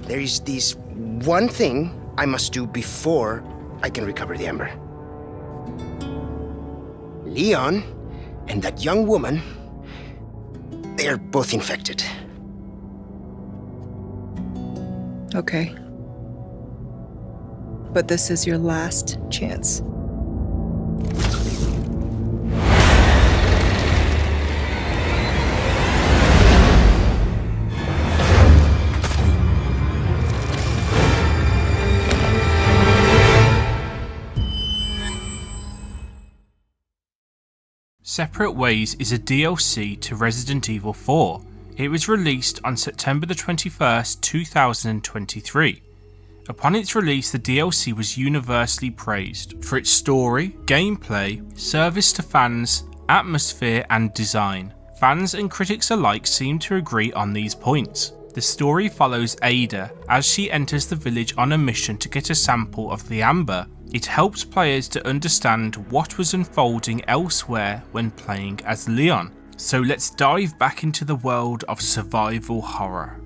There is this one thing I must do before I can recover the Ember. Leon and that young woman, they are both infected. Okay. But this is your last chance. Separate Ways is a DLC to Resident Evil 4. It was released on September the 21st, 2023. Upon its release, the DLC was universally praised for its story, gameplay, service to fans, atmosphere and design. Fans and critics alike seem to agree on these points. The story follows Ada as she enters the village on a mission to get a sample of the amber. It helps players to understand what was unfolding elsewhere when playing as Leon. So let's dive back into the world of survival horror.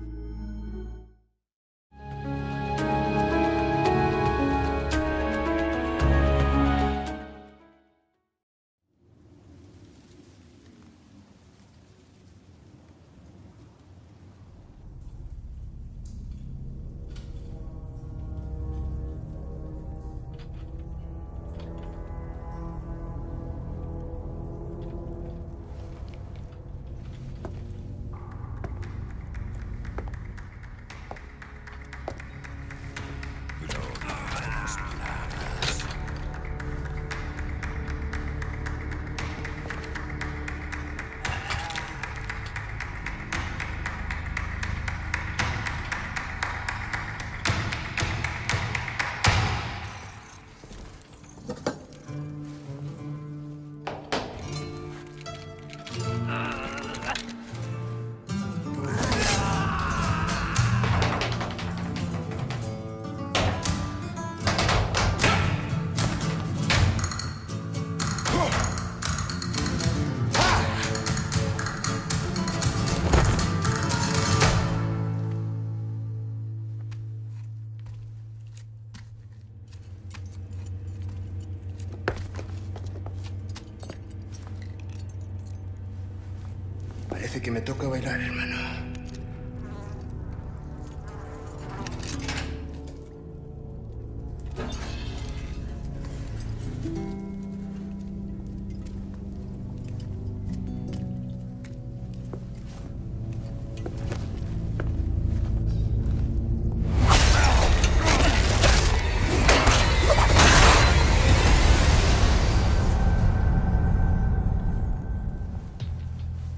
Parece que me toca bailar, hermano.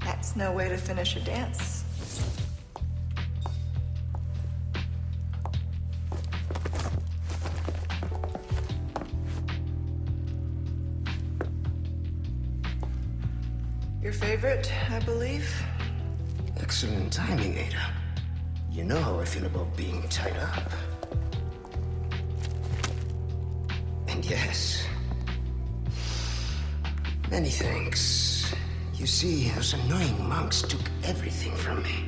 That's no way to finish a dance. Your favorite, I believe? Excellent timing, Ada. You know how I feel about being tied up. And yes, many thanks. You see, those annoying monks took everything from me.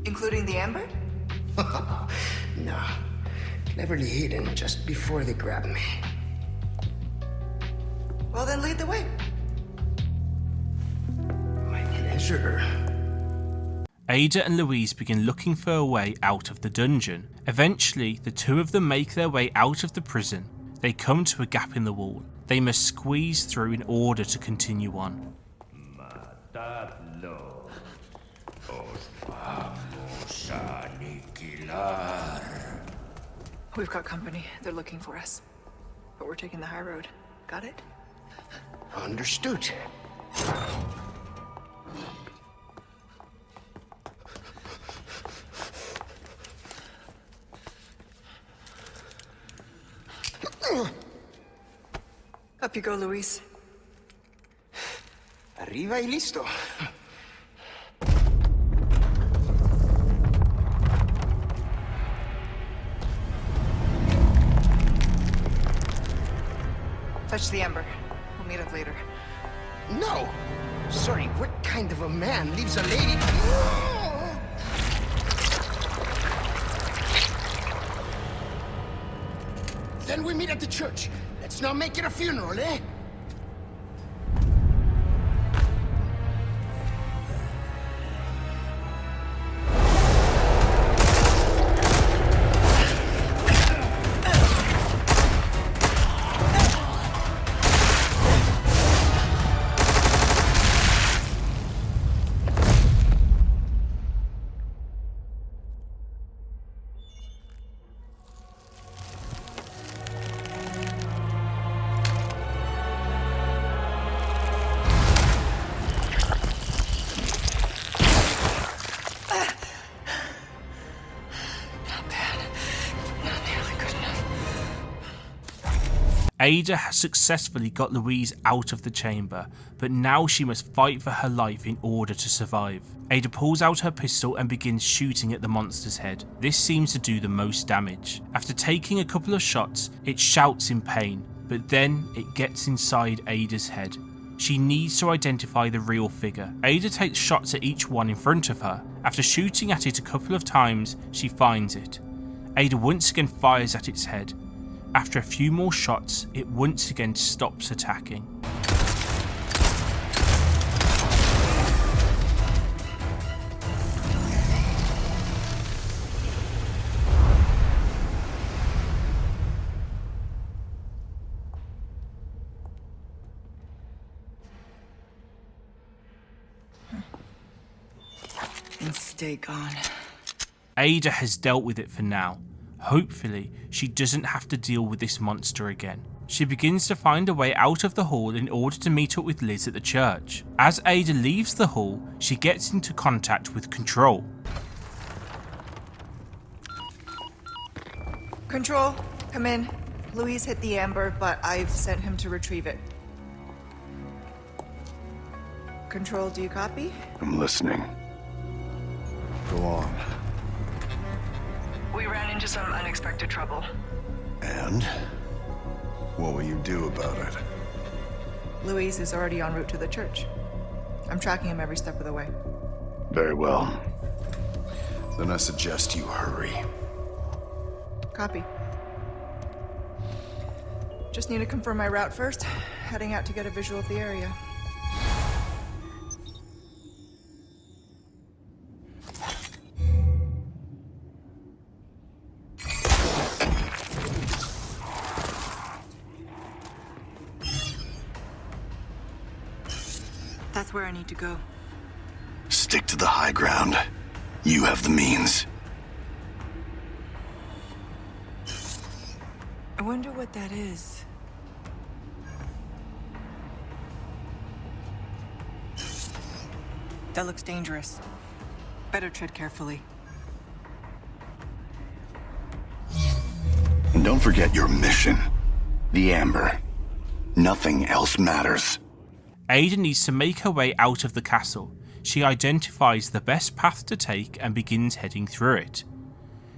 Including the amber? No, cleverly hidden just before they grabbed me. Well, then lead the way. My pleasure. Ada and Louise begin looking for a way out of the dungeon. Eventually, the two of them make their way out of the prison. They come to a gap in the wall. They must squeeze through in order to continue on. Matadlo. Os vamos a aniquilar. We've got company. They're looking for us. But we're taking the high road. Got it? Understood. Up you go, Luis. Arriba y listo. Fetch the ember. We'll meet up later. No! Sorry, what kind of a man leaves a lady? Then we meet at the church. Let's not make it a funeral, eh? Ada has successfully got Louise out of the chamber, but now she must fight for her life in order to survive. Ada pulls out her pistol and begins shooting at the monster's head. This seems to do the most damage. After taking a couple of shots, it shouts in pain, but then it gets inside Ada's head. She needs to identify the real figure. Ada takes shots at each one in front of her. After shooting at it a couple of times, she finds it. Ada once again fires at its head. After a few more shots, it once again stops attacking. And stay gone. Ada has dealt with it for now. Hopefully, she doesn't have to deal with this monster again. She begins to find a way out of the hall in order to meet up with Liz at the church. As Ada leaves the hall, she gets into contact with Control. Control, come in. Louise hit the amber, but I've sent him to retrieve it. Control, do you copy? I'm listening. Go on. We ran into some unexpected trouble. And? What will you do about it? Louise is already en route to the church. I'm tracking him every step of the way. Very well. Then I suggest you hurry. Copy. Just need to confirm my route first. Heading out to get a visual of the area. That's where I need to go. Stick to the high ground. You have the means. I wonder what that is. That looks dangerous. Better tread carefully. And don't forget your mission. The Amber. Nothing else matters. Ada needs to make her way out of the castle. She identifies the best path to take and begins heading through it.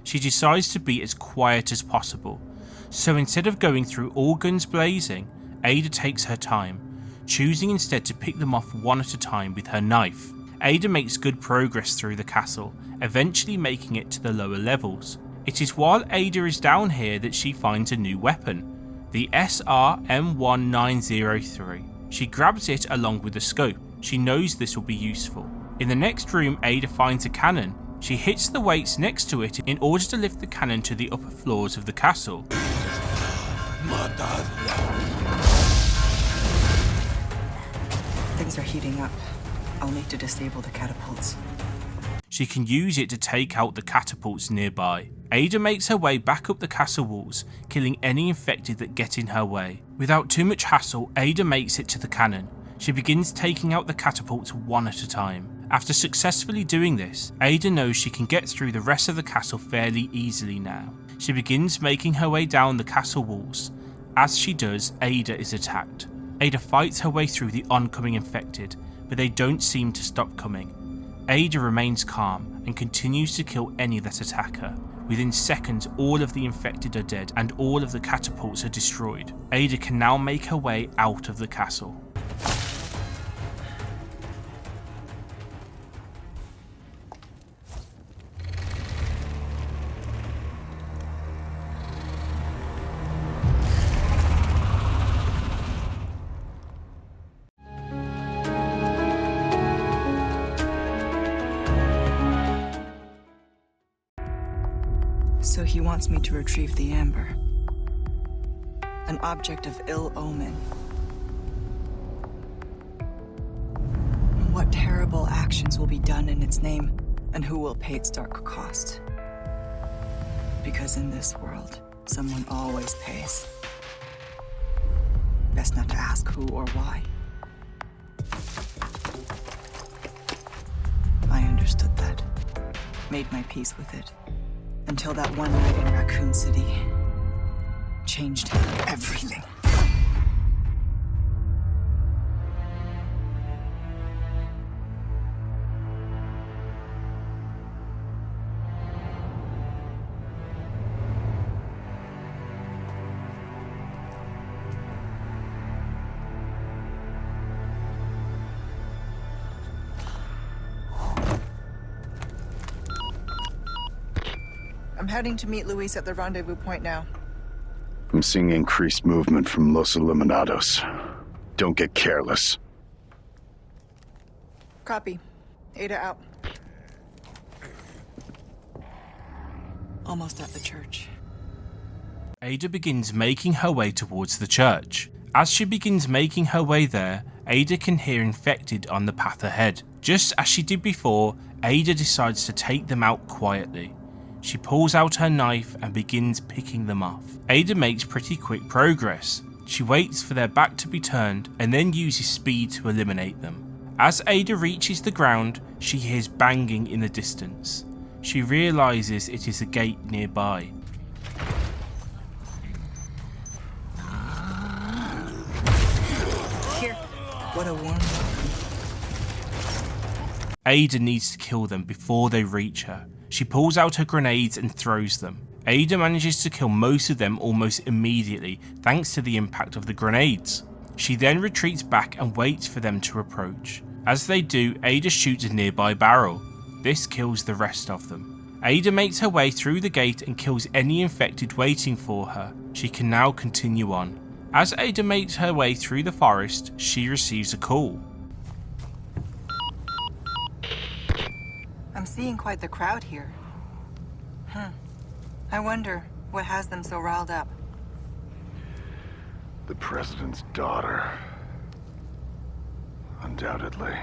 She decides to be as quiet as possible, so instead of going through all guns blazing, Ada takes her time, choosing instead to pick them off one at a time with her knife. Ada makes good progress through the castle, eventually making it to the lower levels. It is while Ada is down here that she finds a new weapon, the SR-M1903. She grabs it along with the scope. She knows this will be useful. In the next room, Ada finds a cannon. She hits the weights next to it in order to lift the cannon to the upper floors of the castle. Things are heating up. I'll need to disable the catapults. She can use it to take out the catapults nearby. Ada makes her way back up the castle walls, killing any infected that get in her way. Without too much hassle, Ada makes it to the cannon. She begins taking out the catapults one at a time. After successfully doing this, Ada knows she can get through the rest of the castle fairly easily now. She begins making her way down the castle walls. As she does, Ada is attacked. Ada fights her way through the oncoming infected, but they don't seem to stop coming. Ada remains calm and continues to kill any that attack her. Within seconds, all of the infected are dead and all of the catapults are destroyed. Ada can now make her way out of the castle. So he wants me to retrieve the Amber. An object of ill omen. What terrible actions will be done in its name, and who will pay its dark cost? Because in this world, someone always pays. Best not to ask who or why. I understood that. Made my peace with it. Until that one night in Raccoon City changed everything. I'm heading to meet Luis at the rendezvous point now. I'm seeing increased movement from Los Eliminados. Don't get careless. Copy. Ada out. Almost at the church. Ada begins making her way towards the church. As she begins making her way there, Ada can hear infected on the path ahead. Just as she did before, Ada decides to take them out quietly. She pulls out her knife and begins picking them off. Ada makes pretty quick progress. She waits for their back to be turned and then uses speed to eliminate them. As Ada reaches the ground, she hears banging in the distance. She realizes it is a gate nearby. Here. What a warm welcome. Ada needs to kill them before they reach her. She pulls out her grenades and throws them. Ada manages to kill most of them almost immediately thanks to the impact of the grenades. She then retreats back and waits for them to approach. As they do, Ada shoots a nearby barrel. This kills the rest of them. Ada makes her way through the gate and kills any infected waiting for her. She can now continue on. As Ada makes her way through the forest, she receives a call. I'm seeing quite the crowd here. I wonder what has them so riled up. The president's daughter. Undoubtedly.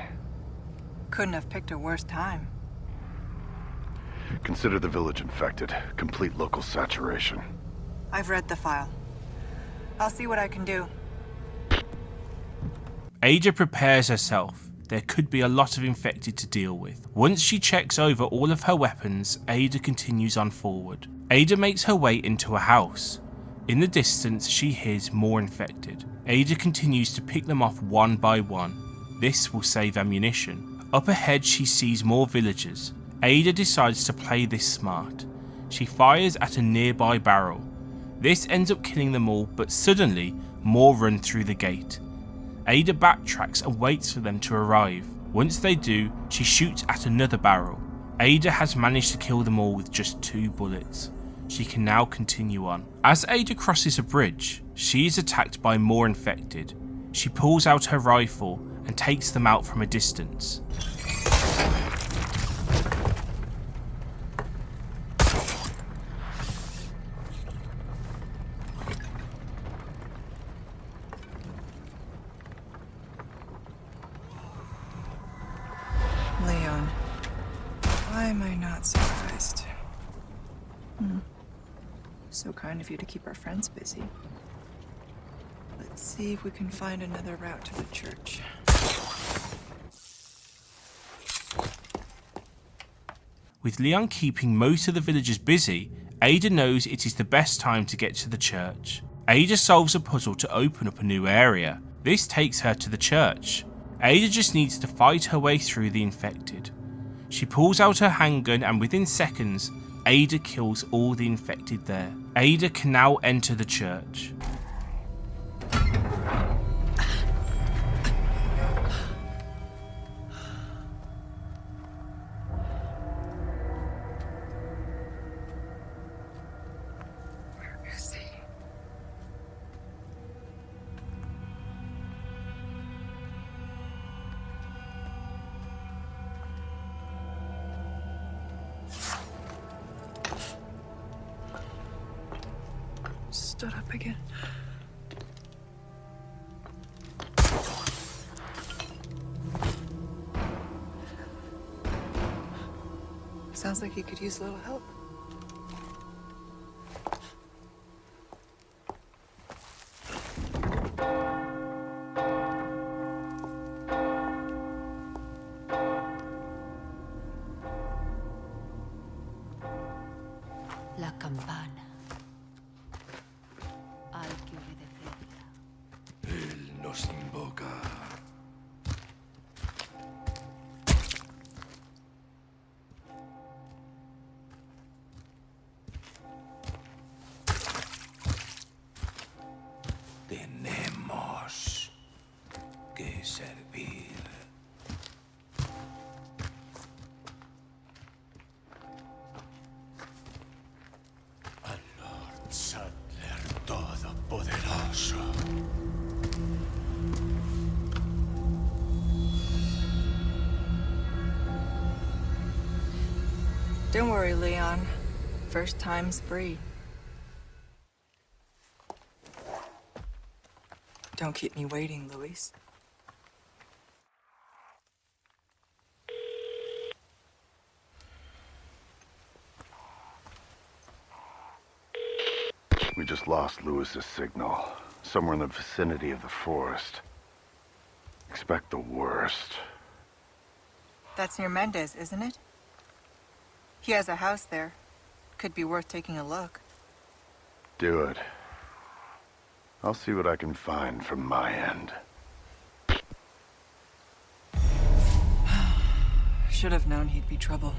Couldn't have picked a worse time. Consider the village infected. Complete local saturation. I've read the file. I'll see what I can do. Ada prepares herself. There could be a lot of infected to deal with. Once she checks over all of her weapons, Ada continues on forward. Ada makes her way into a house. In the distance, she hears more infected. Ada continues to pick them off one by one. This will save ammunition. Up ahead, she sees more villagers. Ada decides to play this smart. She fires at a nearby barrel. This ends up killing them all, but suddenly, more run through the gate. Ada backtracks and waits for them to arrive. Once they do, she shoots at another barrel. Ada has managed to kill them all with just 2 bullets. She can now continue on. As Ada crosses a bridge, she is attacked by more infected. She pulls out her rifle and takes them out from a distance. Leon, why am I not surprised? So kind of you to keep our friends busy. Let's see if we can find another route to the church. With Leon keeping most of the villagers busy, Ada knows it is the best time to get to the church. Ada solves a puzzle to open up a new area. This takes her to the church. Ada just needs to fight her way through the infected. She pulls out her handgun and within seconds, Ada kills all the infected there. Ada can now enter the church. Where is he? stood up again. Sounds like he could use a little help. La campana. Hay que obedecerla. Él nos invoca. Tenemos que servir. Al Lord Saddler Todopoderoso. Don't worry, Leon. First time's free. Don't keep me waiting, Luis. We just lost Lewis's signal. Somewhere in the vicinity of the forest. Expect the worst. That's near Mendez, isn't it? He has a house there. Could be worth taking a look. Do it. I'll see what I can find from my end. Should have known he'd be trouble.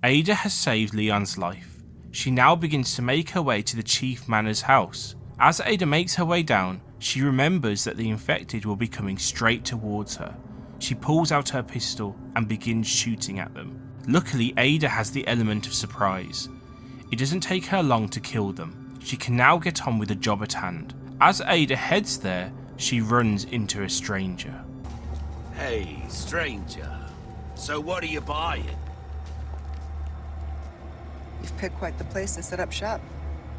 Ada has saved Leon's life. She now begins to make her way to the Chief Manor's house. As Ada makes her way down, she remembers that the infected will be coming straight towards her. She pulls out her pistol and begins shooting at them. Luckily, Ada has the element of surprise. It doesn't take her long to kill them. She can now get on with the job at hand. As Ada heads there, she runs into a stranger. Hey, stranger. So what are you buying? You've picked quite the place to set up shop,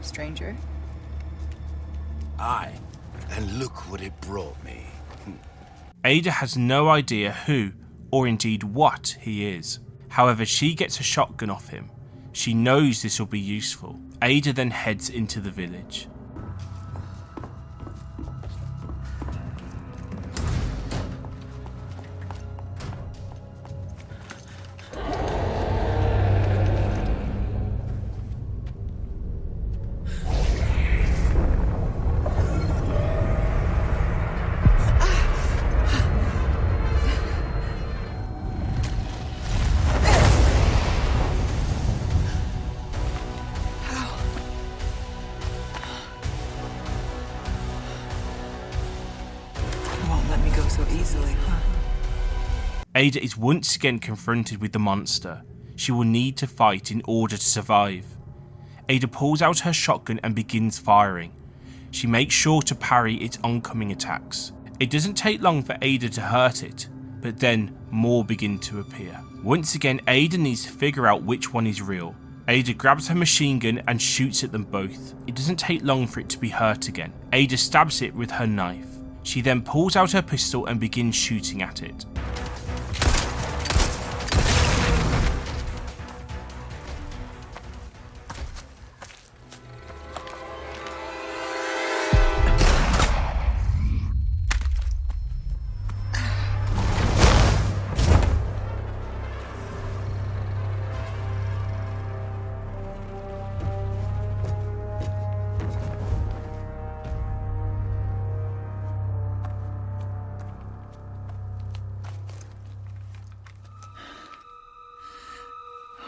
stranger. Aye, and look what it brought me. Ada has no idea who, or indeed what, he is. However, she gets a shotgun off him. She knows this will be useful. Ada then heads into the village. So easily, huh? Ada is once again confronted with the monster. She will need to fight in order to survive. Ada pulls out her shotgun and begins firing. She makes sure to parry its oncoming attacks. It doesn't take long for Ada to hurt it, but then more begin to appear. Once again, Ada needs to figure out which one is real. Ada grabs her machine gun and shoots at them both. It doesn't take long for it to be hurt again. Ada stabs it with her knife. She then pulls out her pistol and begins shooting at it.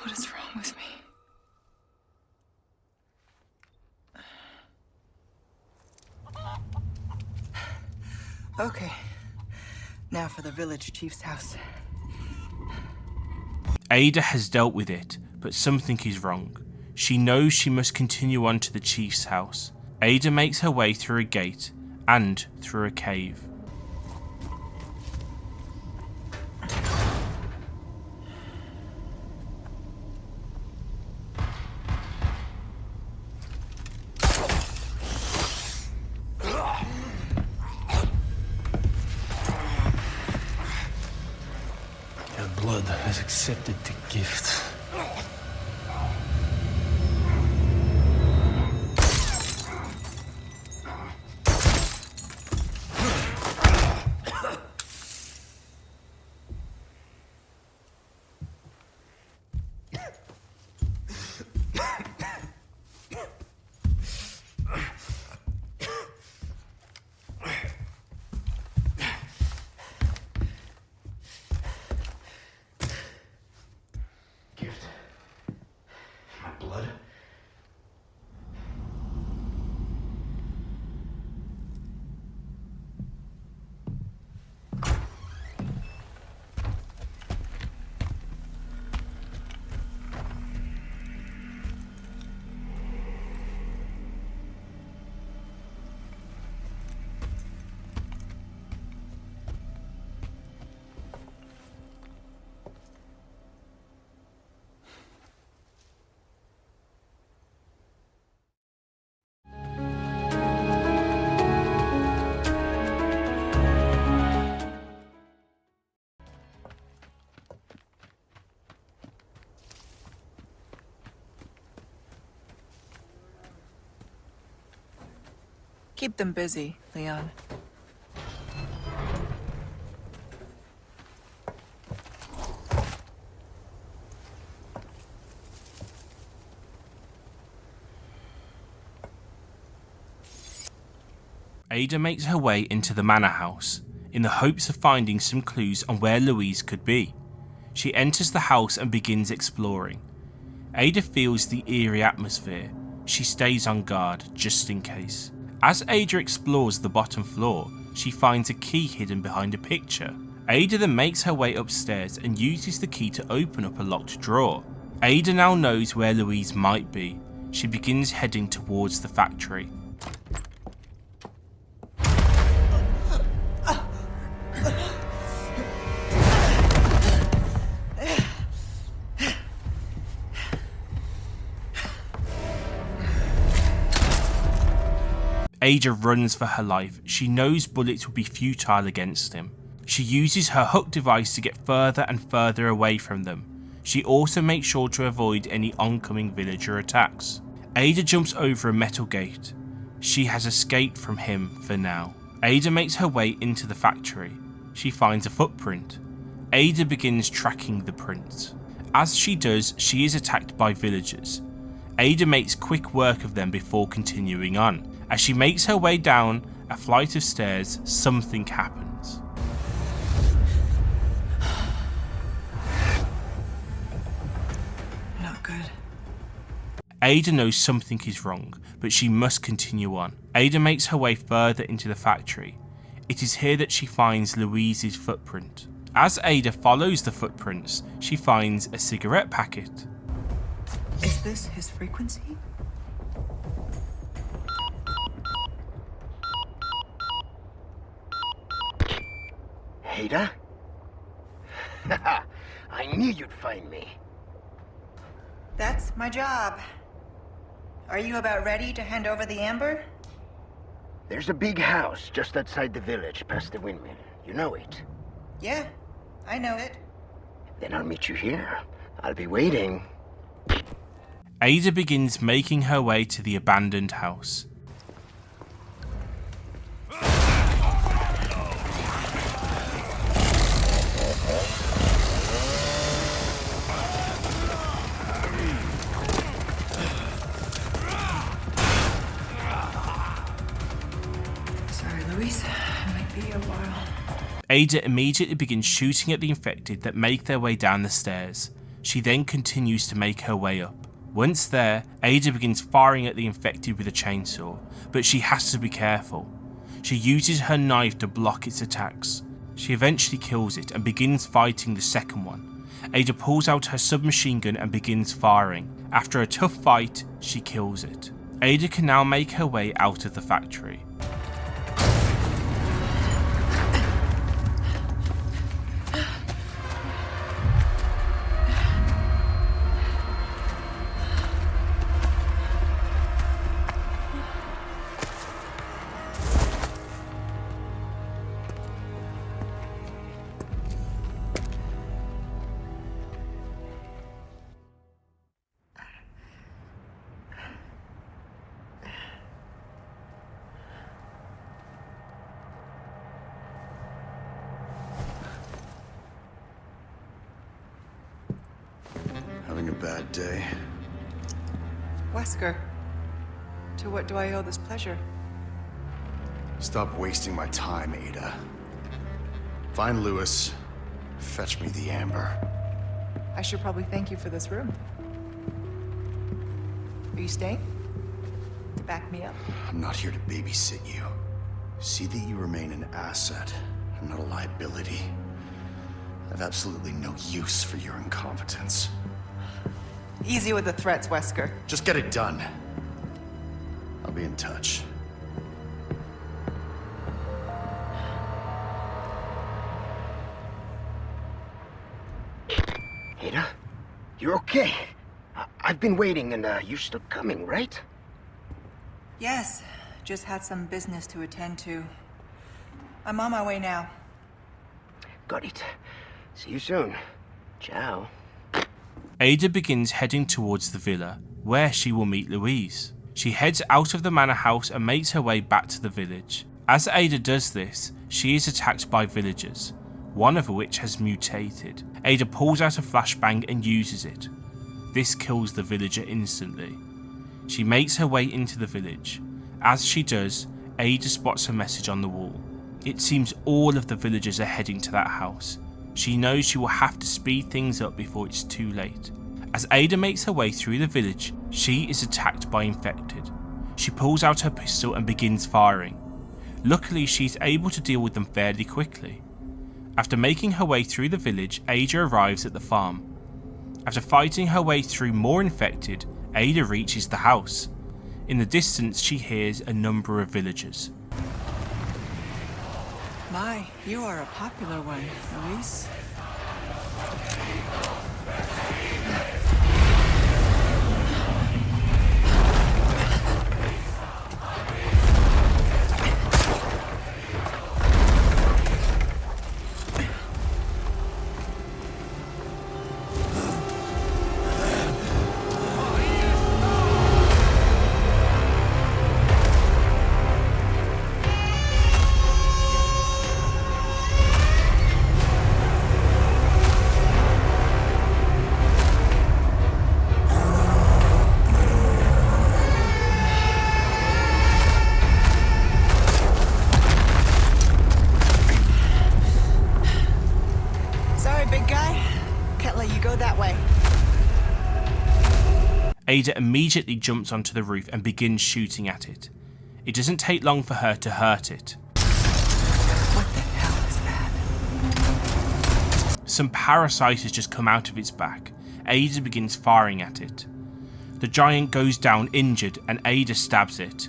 What is wrong with me? Okay. Now for the village chief's house. Ada has dealt with it, but something is wrong. She knows she must continue on to the chief's house. Ada makes her way through a gate and through a cave. has accepted the gift. Gift? My blood? Keep them busy, Leon. Ada makes her way into the manor house in the hopes of finding some clues on where Louise could be. She enters the house and begins exploring. Ada feels the eerie atmosphere. She stays on guard just in case. As Ada explores the bottom floor, she finds a key hidden behind a picture. Ada then makes her way upstairs and uses the key to open up a locked drawer. Ada now knows where Louise might be. She begins heading towards the factory. Ada runs for her life. She knows bullets will be futile against him. She uses her hook device to get further and further away from them. She also makes sure to avoid any oncoming villager attacks. Ada jumps over a metal gate. She has escaped from him for now. Ada makes her way into the factory. She finds a footprint. Ada begins tracking the print. As she does, she is attacked by villagers. Ada makes quick work of them before continuing on. As she makes her way down a flight of stairs, something happens. Not good. Ada knows something is wrong, but she must continue on. Ada makes her way further into the factory. It is here that she finds Louise's footprint. As Ada follows the footprints, she finds a cigarette packet. Is this his frequency? Ada? I knew you'd find me. That's my job. Are you about ready to hand over the amber? There's a big house just outside the village, past the windmill. You know it. Yeah, I know it. Then I'll meet you here. I'll be waiting. Ada begins making her way to the abandoned house. Sorry, Louise. It might be a while. Ada immediately begins shooting at the infected that make their way down the stairs. She then continues to make her way up. Once there, Ada begins firing at the infected with a chainsaw, but she has to be careful. She uses her knife to block its attacks. She eventually kills it and begins fighting the second one. Ada pulls out her submachine gun and begins firing. After a tough fight, she kills it. Ada can now make her way out of the factory. bad day. Wesker, to what do I owe this pleasure? Stop wasting my time, Ada. Find Lewis. Fetch me the amber. I should probably thank you for this room. Are you staying? To back me up? I'm not here to babysit you. See that you remain an asset, and not a liability. I have absolutely no use for your incompetence. Easy with the threats, Wesker. Just get it done. I'll be in touch. Ada, you're okay. I've been waiting, and you're still coming, right? Yes, just had some business to attend to. I'm on my way now. Got it. See you soon. Ciao. Ada begins heading towards the villa, where she will meet Louise. She heads out of the manor house and makes her way back to the village. As Ada does this, she is attacked by villagers, one of which has mutated. Ada pulls out a flashbang and uses it. This kills the villager instantly. She makes her way into the village. As she does, Ada spots a message on the wall. It seems all of the villagers are heading to that house. She knows she will have to speed things up before it's too late. As Ada makes her way through the village, she is attacked by infected. She pulls out her pistol and begins firing. Luckily, she's able to deal with them fairly quickly. After making her way through the village, Ada arrives at the farm. After fighting her way through more infected, Ada reaches the house. In the distance, she hears a number of villagers. My, you are a popular one, Luis. Ada immediately jumps onto the roof and begins shooting at it. It doesn't take long for her to hurt it. What the hell is that? Some parasite has just come out of its back. Ada begins firing at it. The giant goes down injured and Ada stabs it.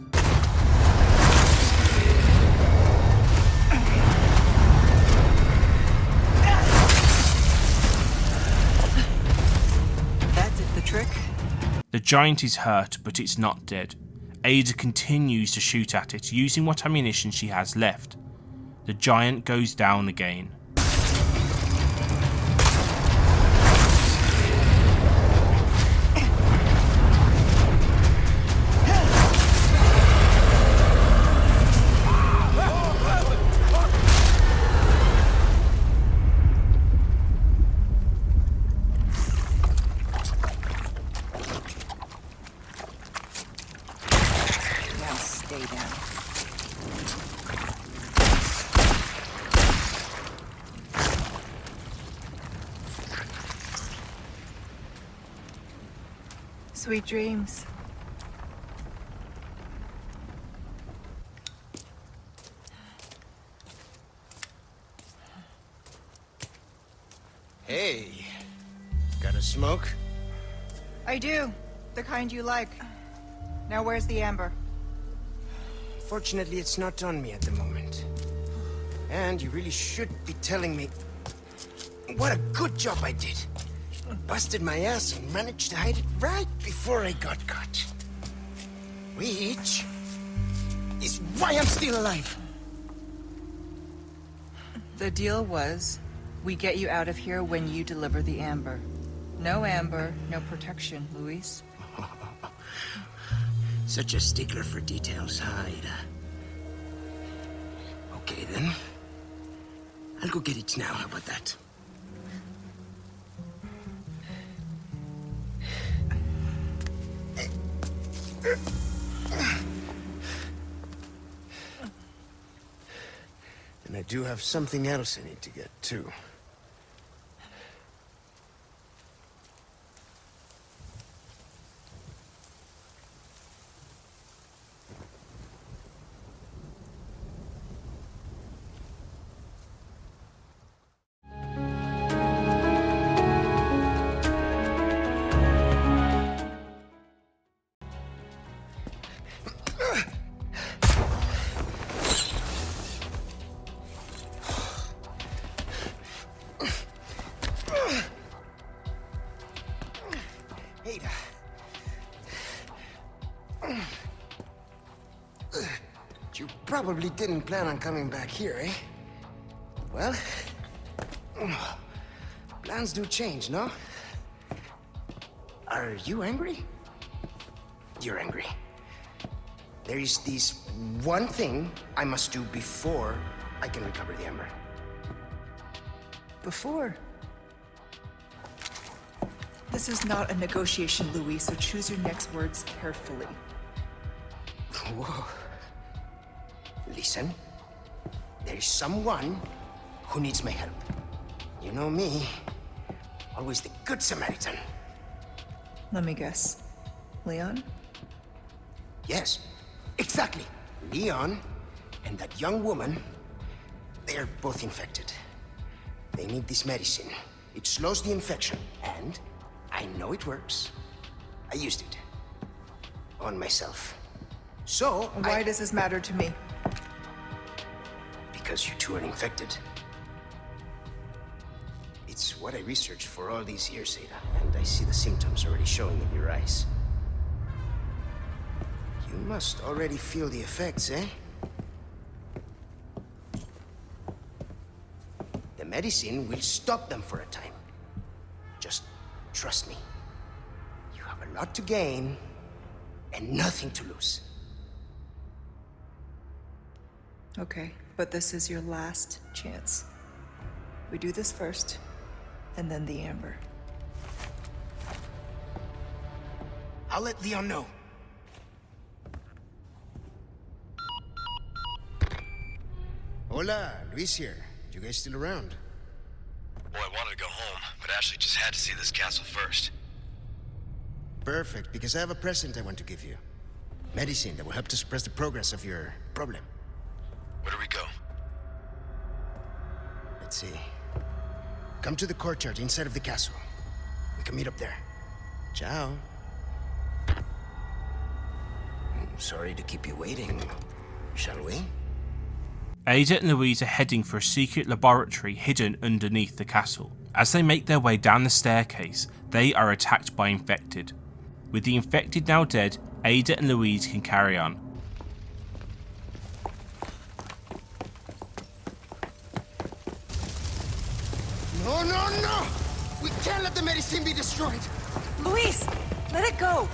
That did the trick. The giant is hurt, but it's not dead. Ada continues to shoot at it, using what ammunition she has left. The giant goes down again. Sweet dreams. Hey, got a smoke? I do. The kind you like. Now where's the amber? Fortunately, it's not on me at the moment. And you really should be telling me what a good job I did. Busted my ass and managed to hide it right before I got caught. Which is why I'm still alive. The deal was, we get you out of here when you deliver the amber. No amber, no protection, Luis. Such a stickler for details, huh, Ada? Okay, then. I'll go get it now. How about that? And I do have something else I need to get, too. Ada. You probably didn't plan on coming back here, eh? Well, plans do change, no? Are you angry? You're angry. There is this one thing I must do before I can recover the Ember. Before. This is not a negotiation, Louis, so choose your next words carefully. Whoa. Listen, there is someone who needs my help. You know me, always the good Samaritan. Let me guess. Leon? Yes, exactly. Leon and that young woman, they're both infected. They need this medicine. It slows the infection, and I know it works. I used it. On myself. So, Why does this matter to me? Because you two are infected. It's what I researched for all these years, Ada, and I see the symptoms already showing in your eyes. You must already feel the effects, eh? The medicine will stop them for a time. Just trust me. You have a lot to gain and nothing to lose. Okay, but this is your last chance. We do this first, and then the Amber. I'll let Leon know. Hola, Luis here. You guys still around? Well, I wanted to go home, but Ashley just had to see this castle first. Perfect, because I have a present I want to give you. Medicine that will help to suppress the progress of your problem. Where do we go? Let's see. Come to the courtyard inside of the castle. We can meet up there. Ciao. I'm sorry to keep you waiting. Shall we? Ada and Louise are heading for a secret laboratory hidden underneath the castle. As they make their way down the staircase, they are attacked by infected. With the infected now dead, Ada and Louise can carry on. No, no, no! We can't let the medicine be destroyed! Luis! Let it go!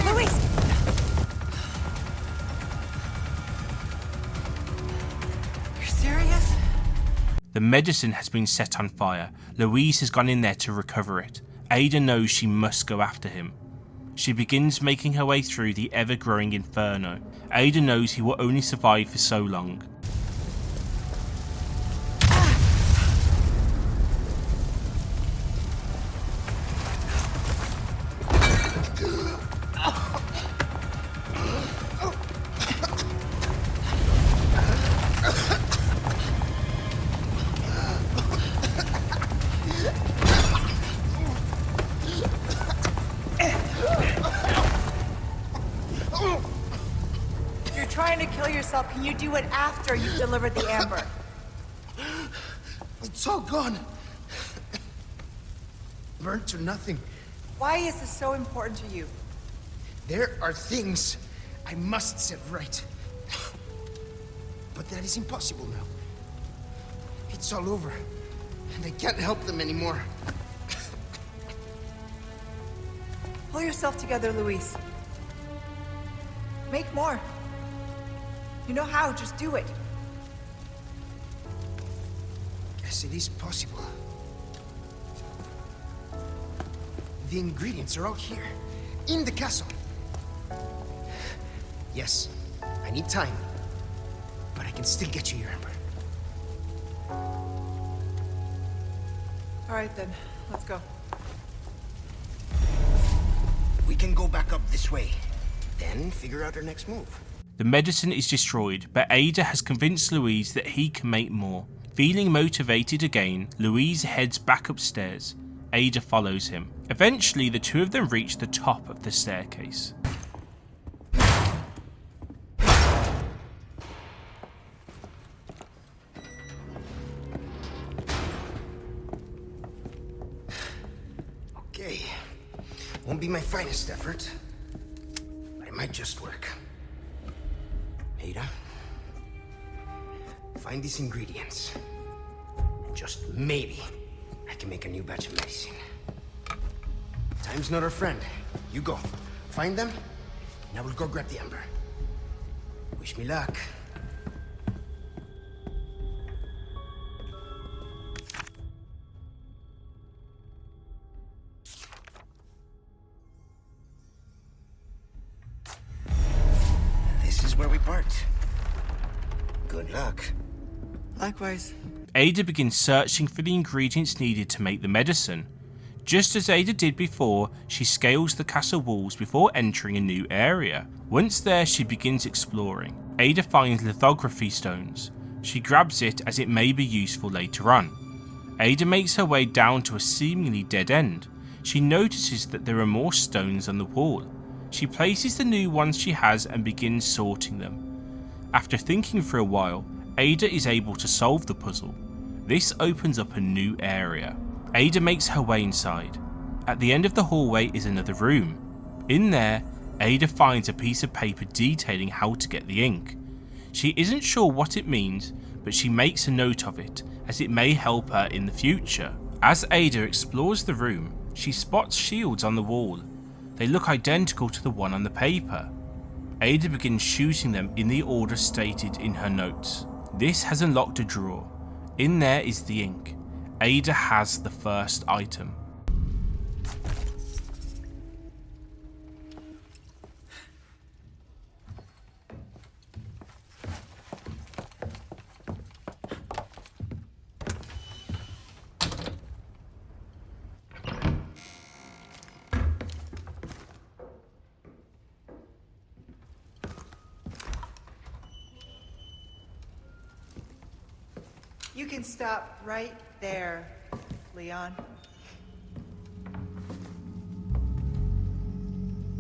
Luis! You're serious? The medicine has been set on fire. Louise has gone in there to recover it. Ada knows she must go after him. She begins making her way through the ever-growing inferno. Ada knows he will only survive for so long. Can you do it after you've delivered the Amber? It's all gone. Burnt to nothing. Why is this so important to you? There are things I must set right. But that is impossible now. It's all over, and I can't help them anymore. Pull yourself together, Luis. Make more. You know how, just do it. Yes, it is possible. The ingredients are all here. in the castle. Yes, I need time, but I can still get you your Ember. All right then, let's go. We can go back up this way, then figure out our next move. The medicine is destroyed, but Ada has convinced Louise that he can make more. Feeling motivated again, Louise heads back upstairs. Ada follows him. Eventually, the two of them reach the top of the staircase. Okay, won't be my finest effort, but it might just work. Ada, find these ingredients. And just maybe I can make a new batch of medicine. Time's not our friend. You go. Find them, and I will go grab the Ember. Wish me luck. This is where we part. Good luck. Likewise. Ada begins searching for the ingredients needed to make the medicine. Just as Ada did before, she scales the castle walls before entering a new area. Once there, she begins exploring. Ada finds lithography stones. She grabs it as it may be useful later on. Ada makes her way down to a seemingly dead end. She notices that there are more stones on the wall. She places the new ones she has and begins sorting them. After thinking for a while, Ada is able to solve the puzzle. This opens up a new area. Ada makes her way inside. At the end of the hallway is another room. In there, Ada finds a piece of paper detailing how to get the ink. She isn't sure what it means, but she makes a note of it, as it may help her in the future. As Ada explores the room, she spots shields on the wall. They look identical to the one on the paper. Ada begins shooting them in the order stated in her notes. This has unlocked a drawer. In there is the ink. Ada has the first item. You can stop right there, Leon.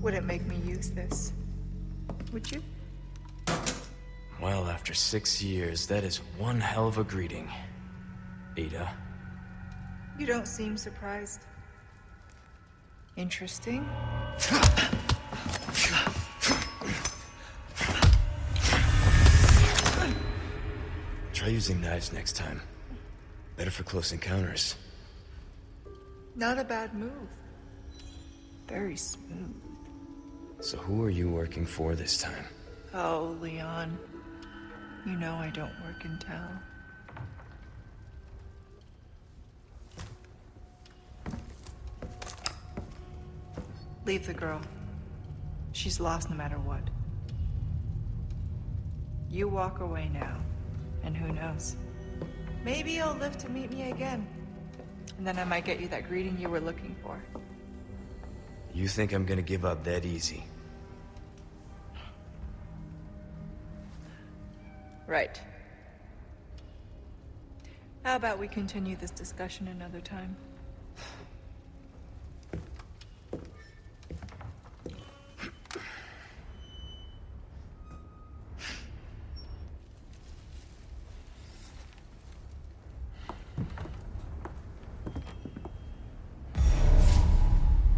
Wouldn't make me use this, would you? Well, after 6 years, that is one hell of a greeting, Ada. You don't seem surprised. Interesting. Try using knives next time. Better for close encounters. Not a bad move. Very smooth. So who are you working for this time? Oh, Leon. You know I don't work in town. Leave the girl. She's lost no matter what. You walk away now, and who knows? Maybe you'll live to meet me again. And then I might get you that greeting you were looking for. You think I'm gonna give up that easy? Right. How about we continue this discussion another time?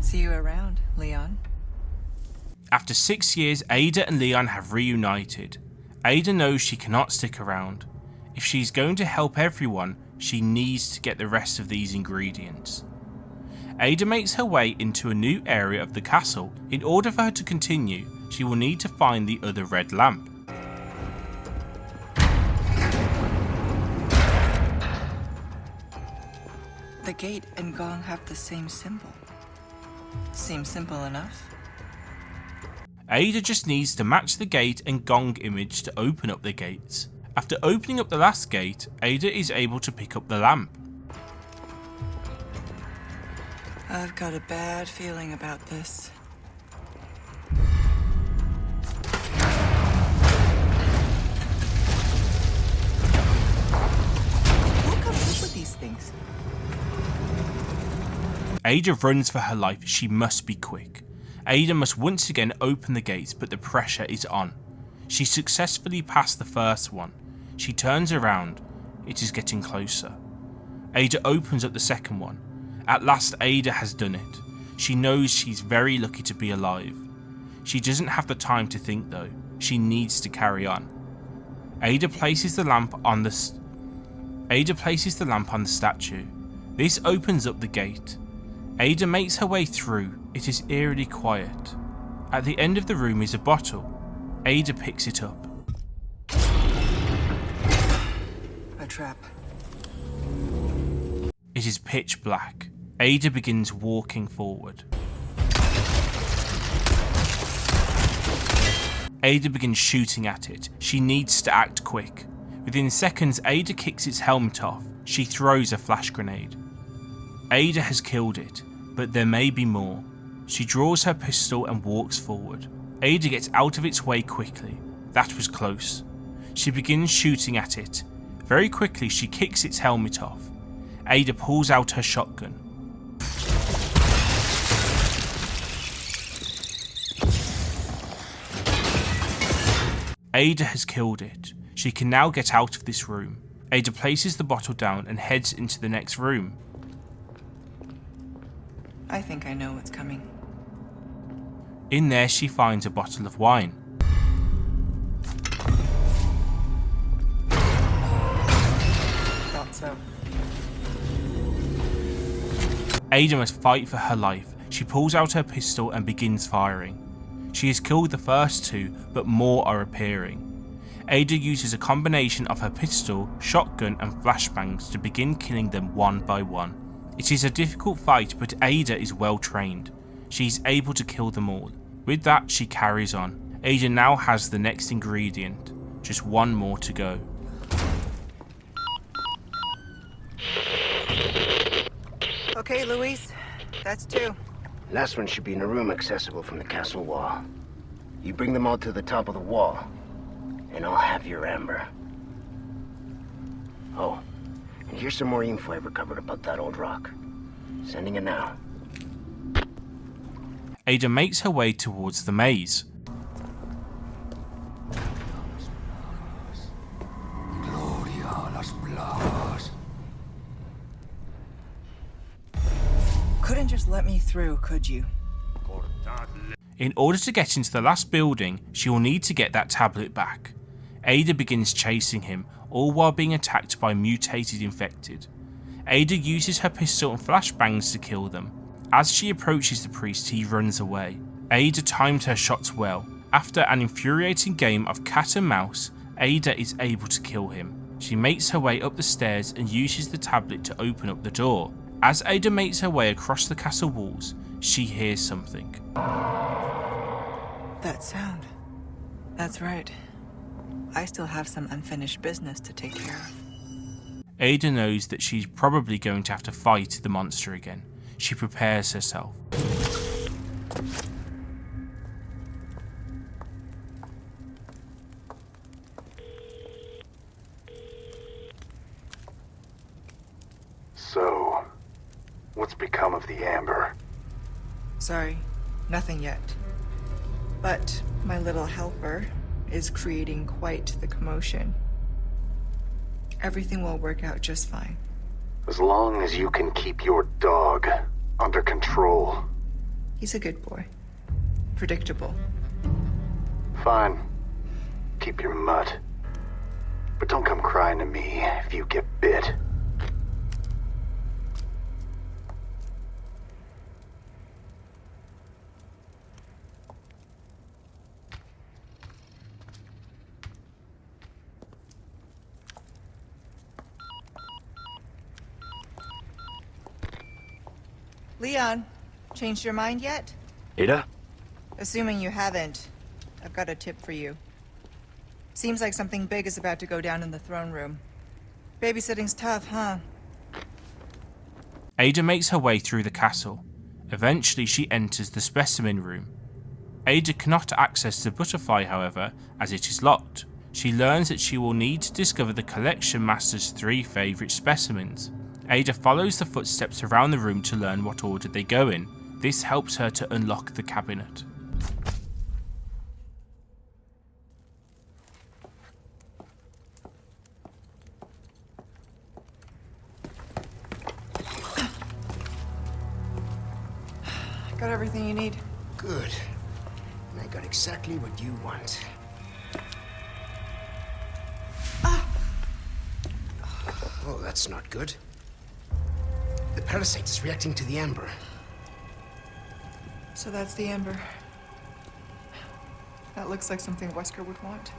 See you around, Leon. After 6 years, Ada and Leon have reunited. Ada knows she cannot stick around. If she's going to help everyone, she needs to get the rest of these ingredients. Ada makes her way into a new area of the castle. In order for her to continue, she will need to find the other red lamp. The gate and gong have the same symbol. Seems simple enough. Ada just needs to match the gate and gong image to open up the gates. After opening up the last gate, Ada is able to pick up the lamp. I've got a bad feeling about this. Who comes up with these things? Ada runs for her life. She must be quick. Ada must once again open the gates, but the pressure is on. She successfully passed the first one. She turns around. It is getting closer. Ada opens up the second one. At last, Ada has done it. She knows she's very lucky to be alive. She doesn't have the time to think though. She needs to carry on. Ada places the lamp on the statue. This opens up the gate. Ada makes her way through. It is eerily quiet. At the end of the room is a bottle. Ada picks it up. A trap. It is pitch black. Ada begins walking forward. Ada begins shooting at it. She needs to act quick. Within seconds, Ada kicks its helmet off. She throws a flash grenade. Ada has killed it, but there may be more. She draws her pistol and walks forward. Ada gets out of its way quickly. That was close. She begins shooting at it. Very quickly, she kicks its helmet off. Ada pulls out her shotgun. Ada has killed it. She can now get out of this room. Ada places the bottle down and heads into the next room. I think I know what's coming. In there, she finds a bottle of wine. Thought so. Ada must fight for her life. She pulls out her pistol and begins firing. She has killed the first two, but more are appearing. Ada uses a combination of her pistol, shotgun and flashbangs to begin killing them one by one. It is a difficult fight, but Ada is well trained. She is able to kill them all. With that, she carries on. Ada now has the next ingredient. Just one more to go. Okay, Luis. That's two. Last one should be in a room accessible from the castle wall. You bring them all to the top of the wall, and I'll have your amber. Oh, and here's some more info I recovered about that old rock. Sending it now. Ada makes her way towards the maze. Couldn't just let me through, could you? In order to get into the last building, she will need to get that tablet back. Ada begins chasing him, all while being attacked by mutated infected. Ada uses her pistol and flashbangs to kill them. As she approaches the priest, he runs away. Ada timed her shots well. After an infuriating game of cat and mouse, Ada is able to kill him. She makes her way up the stairs and uses the tablet to open up the door. As Ada makes her way across the castle walls, she hears something. That sound. That's right. I still have some unfinished business to take care of. Ada knows that she's probably going to have to fight the monster again. She prepares herself. So, what's become of the amber? Sorry, nothing yet. But my little helper is creating quite the commotion. Everything will work out just fine. As long as you can keep your dog under control. He's a good boy. Predictable. Fine. Keep your mutt. But don't come crying to me if you get bit. Leon, changed your mind yet? Ada? Assuming you haven't, I've got a tip for you. Seems like something big is about to go down in the throne room. Babysitting's tough, huh? Ada makes her way through the castle. Eventually, she enters the specimen room. Ada cannot access the butterfly, however, as it is locked. She learns that she will need to discover the collection master's 3 favourite specimens. Ada follows the footsteps around the room to learn what order they go in. This helps her to unlock the cabinet. Got everything you need? Good. And I got exactly what you want. Oh, that's not good. The parasite is reacting to the amber. So that's the amber. That looks like something Wesker would want.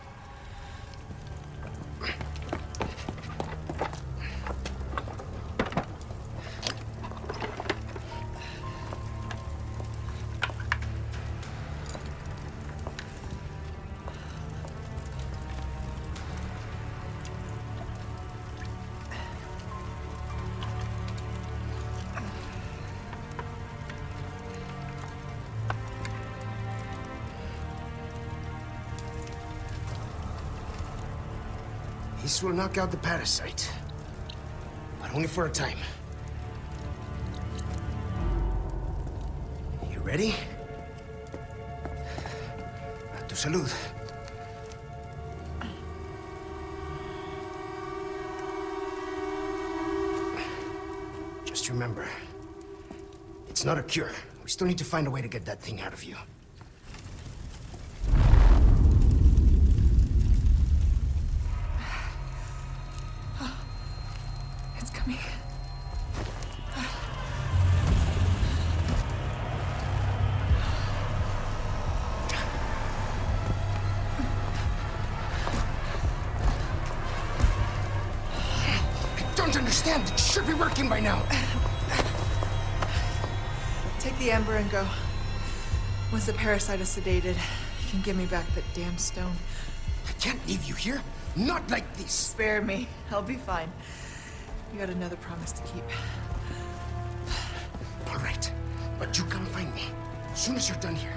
This will knock out the parasite. But only for a time. You ready? A tu salud. Just remember, it's not a cure. We still need to find a way to get that thing out of you. Understand, it should be working by now. Take the amber and go. Once the parasite is sedated, you can give me back that damn stone. I can't leave you here. Not like this. Spare me. I'll be fine. You got another promise to keep. All right, but you come find me as soon as you're done here.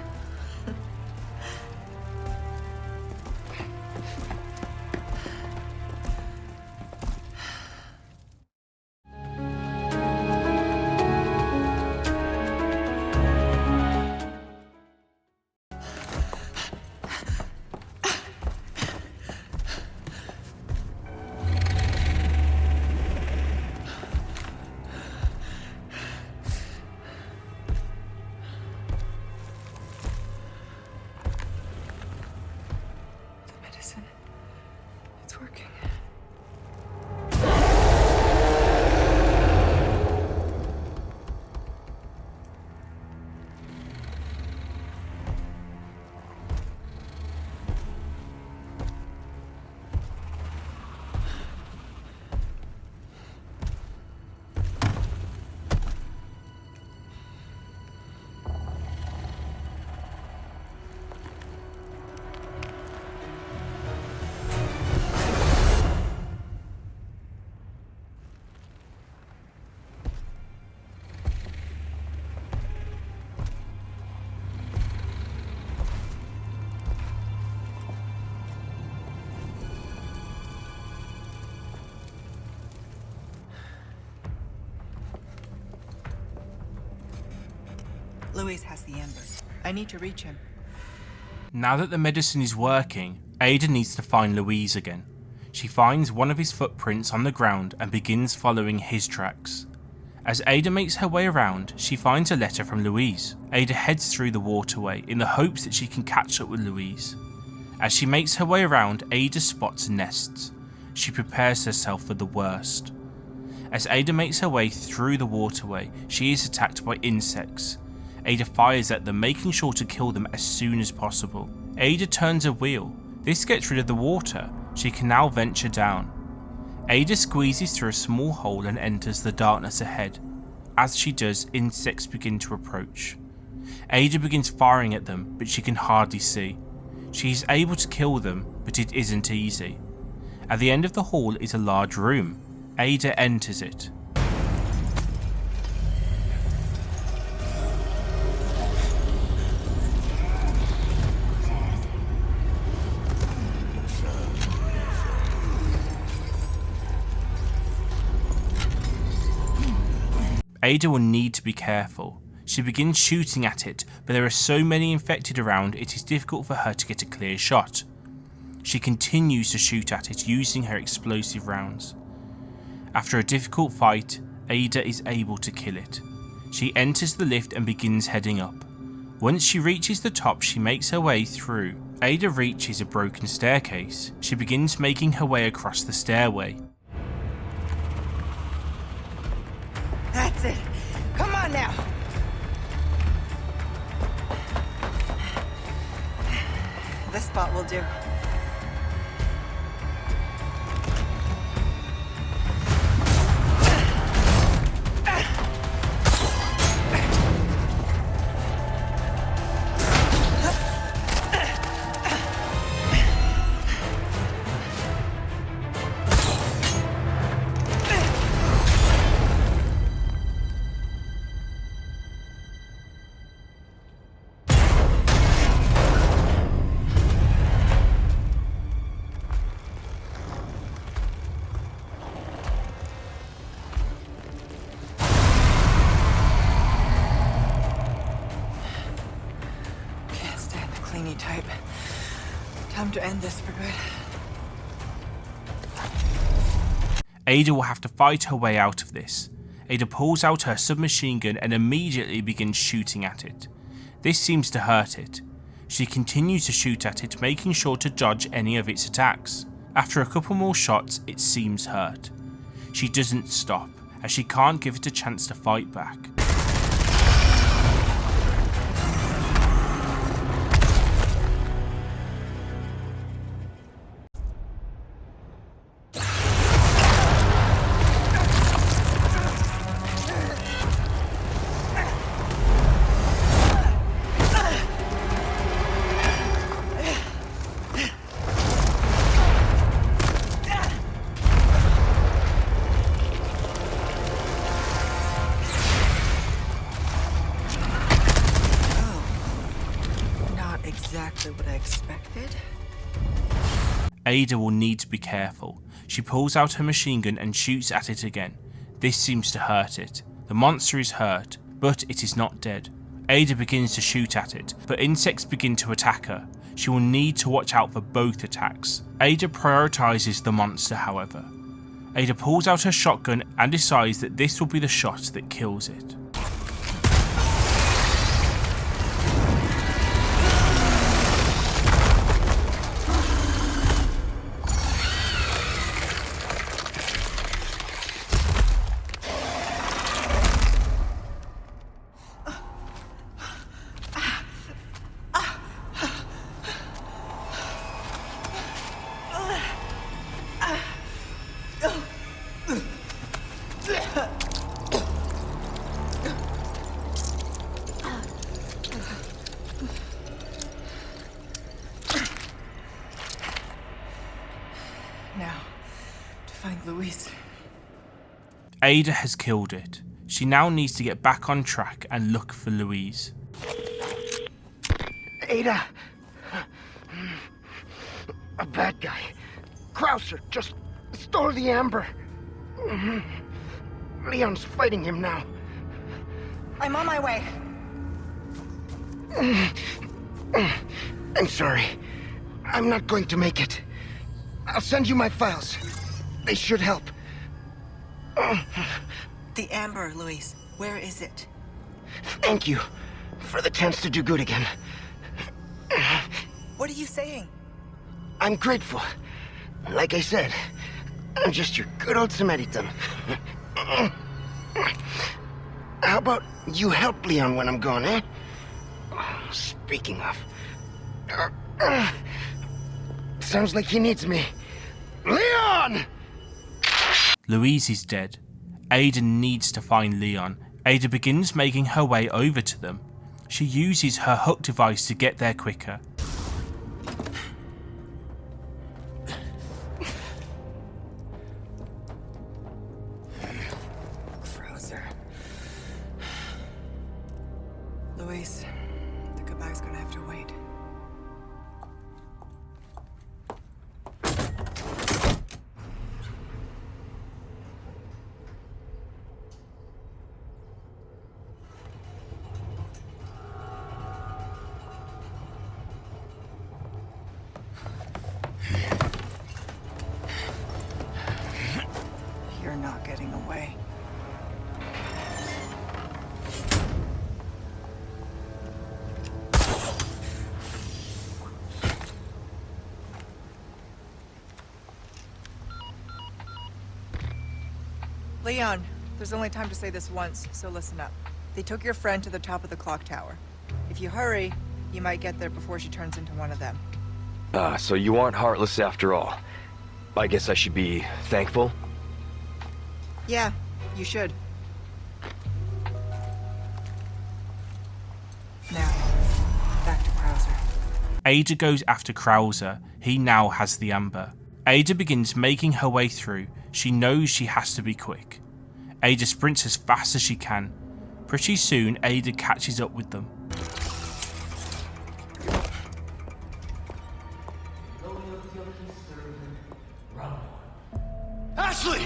It's working. Louis has the amber. I need to reach him. Now that the medicine is working, Ada needs to find Louise again. She finds one of his footprints on the ground and begins following his tracks. As Ada makes her way around, she finds a letter from Louise. Ada heads through the waterway in the hopes that she can catch up with Louise. As she makes her way around, Ada spots nests. She prepares herself for the worst. As Ada makes her way through the waterway, she is attacked by insects. Ada fires at them, making sure to kill them as soon as possible. Ada turns a wheel. This gets rid of the water. She can now venture down. Ada squeezes through a small hole and enters the darkness ahead. As she does, insects begin to approach. Ada begins firing at them, but she can hardly see. She is able to kill them, but it isn't easy. At the end of the hall is a large room. Ada enters it. Ada will need to be careful. She begins shooting at it, but there are so many infected around it is difficult for her to get a clear shot. She continues to shoot at it using her explosive rounds. After a difficult fight, Ada is able to kill it. She enters the lift and begins heading up. Once she reaches the top, she makes her way through. Ada reaches a broken staircase. She begins making her way across the stairway. That's it. Come on now. This spot will do. Type. Time to end this for good. Ada will have to fight her way out of this. Ada pulls out her submachine gun and immediately begins shooting at it. This seems to hurt it. She continues to shoot at it, making sure to dodge any of its attacks. After a couple more shots, it seems hurt. She doesn't stop, as she can't give it a chance to fight back. Exactly what I expected. Ada will need to be careful. She pulls out her machine gun and shoots at it again. This seems to hurt it. The monster is hurt, but it is not dead. Ada begins to shoot at it, but insects begin to attack her. She will need to watch out for both attacks. Ada prioritizes the monster, however. Ada pulls out her shotgun and decides that this will be the shot that kills it. Now, to find Luis. Ada has killed it. She now needs to get back on track and look for Louise. Ada! A bad guy. Krauser just stole the amber. Leon's fighting him now. I'm on my way. I'm sorry. I'm not going to make it. I'll send you my files. They should help. The amber, Luis. Where is it? Thank you for the chance to do good again. What are you saying? I'm grateful. Like I said, I'm just your good old Samaritan. How about you help Leon when I'm gone, eh? Speaking of... sounds like he needs me. Leon! Louise is dead. Ada needs to find Leon. Ada begins making her way over to them. She uses her hook device to get there quicker. guess the goodbye's gonna have to wait. You're not getting away. Leon, there's only time to say this once, so listen up. They took your friend to the top of the clock tower. If you hurry, you might get there before she turns into one of them. So you aren't heartless after all. I guess I should be thankful? Yeah, you should. Now, back to Krauser. Ada goes after Krauser. He now has the amber. Ada begins making her way through. She knows she has to be quick. Ada sprints as fast as she can. Pretty soon, Ada catches up with them. Ashley!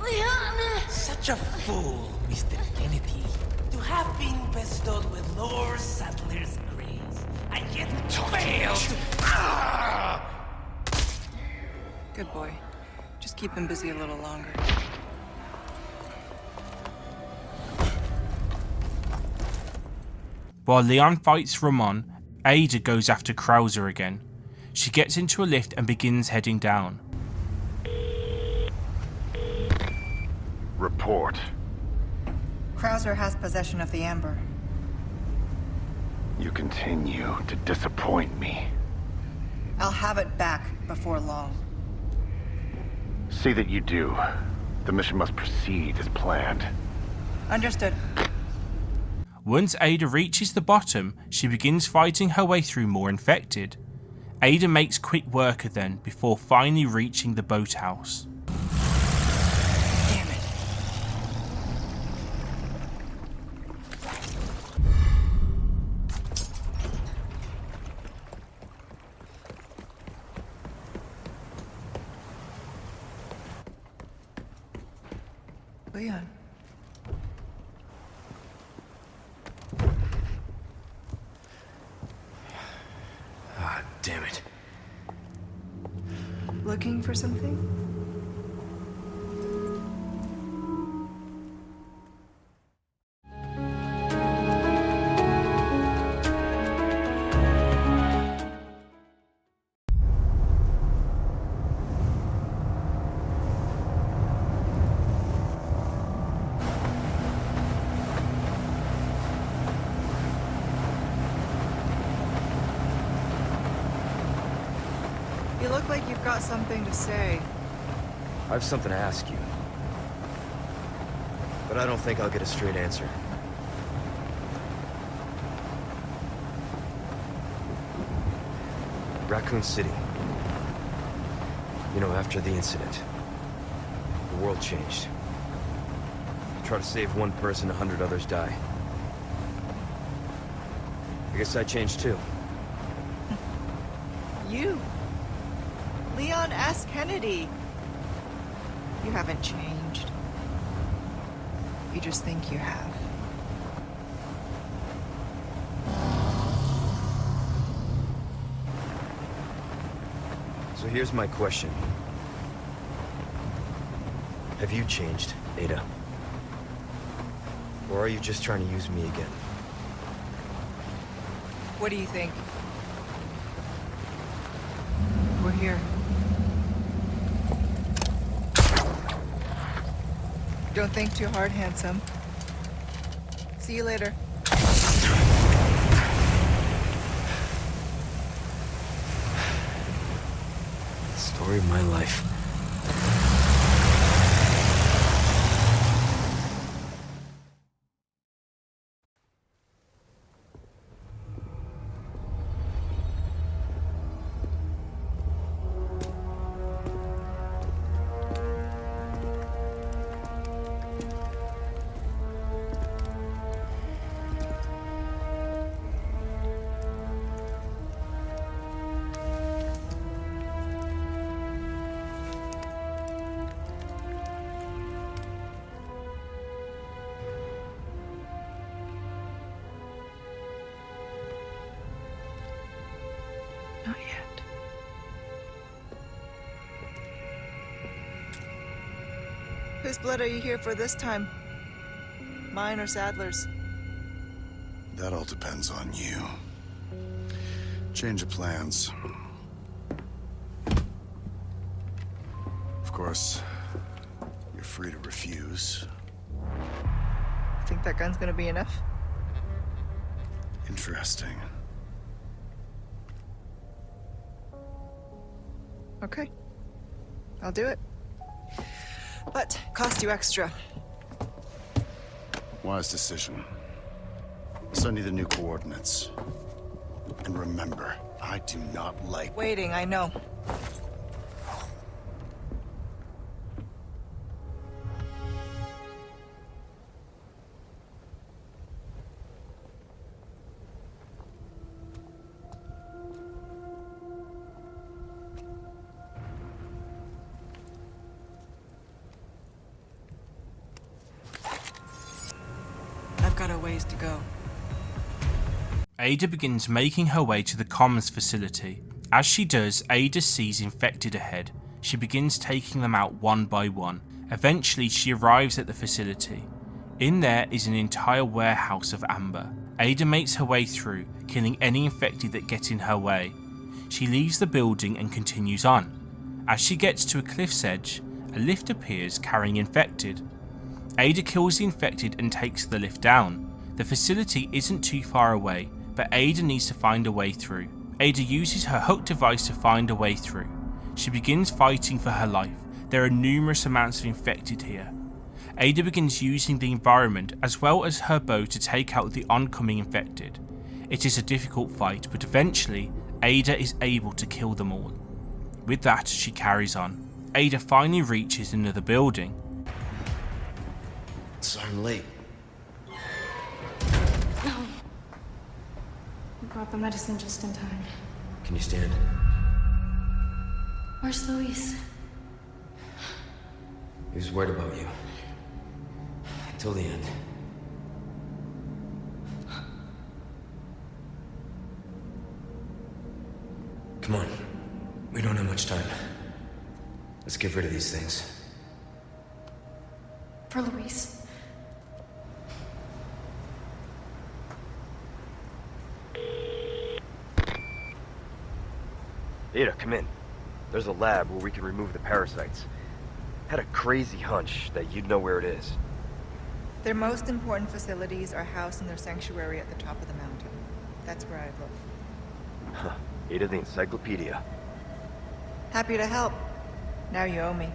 Leon! Such a fool, Mr. Kennedy, to have been bestowed with Lord Saddler's grace, and yet failed. Good boy. Just keep him busy a little longer. While Leon fights Ramon, Ada goes after Krauser again. She gets into a lift and begins heading down. Report. Krauser has possession of the amber. You continue to disappoint me. I'll have it back before long. See that you do. The mission must proceed as planned. Understood. Once Ada reaches the bottom, she begins fighting her way through more infected. Ada makes quick work of them before finally reaching the boathouse. Damn it. Leon. Ah, damn it. Looking for something? You look like you've got something to say. I have something to ask you. But I don't think I'll get a straight answer. Raccoon City. You know, after the incident, the world changed. You try to save one person, 100 others die. I guess I changed too. You? Leon S. Kennedy. You haven't changed. You just think you have. So here's my question. Have you changed, Ada? Or are you just trying to use me again? What do you think? We're here. Don't think too hard, handsome. See you later. Story of my life. Whose blood are you here for this time? Mine or Sadler's? That all depends on you. Change of plans. Of course, you're free to refuse. Think that gun's gonna be enough? Interesting. Okay. I'll do it. But cost you extra. Wise decision. I'll send you the new coordinates. And remember, I do not like... Waiting, I know. I've got a ways to go. Ada begins making her way to the comms facility. As she does, Ada sees infected ahead. She begins taking them out one by one. Eventually, she arrives at the facility. In there is an entire warehouse of amber. Ada makes her way through, killing any infected that get in her way. She leaves the building and continues on. As she gets to a cliff's edge, a lift appears carrying infected. Ada kills the infected and takes the lift down. The facility isn't too far away, but Ada needs to find a way through. Ada uses her hook device to find a way through. She begins fighting for her life. There are numerous amounts of infected here. Ada begins using the environment as well as her bow to take out the oncoming infected. It is a difficult fight, but eventually Ada is able to kill them all. With that, she carries on. Ada finally reaches another building. Sorry I'm late. We brought the medicine just in time. Can you stand? Where's Luis? He was worried about you. Till the end. Come on. We don't have much time. Let's get rid of these things. For Luis. Ada, come in. There's a lab where we can remove the parasites. Had a crazy hunch that you'd know where it is. Their most important facilities are housed in their sanctuary at the top of the mountain. That's where I'd look. Huh. Ada the encyclopedia. Happy to help. Now you owe me.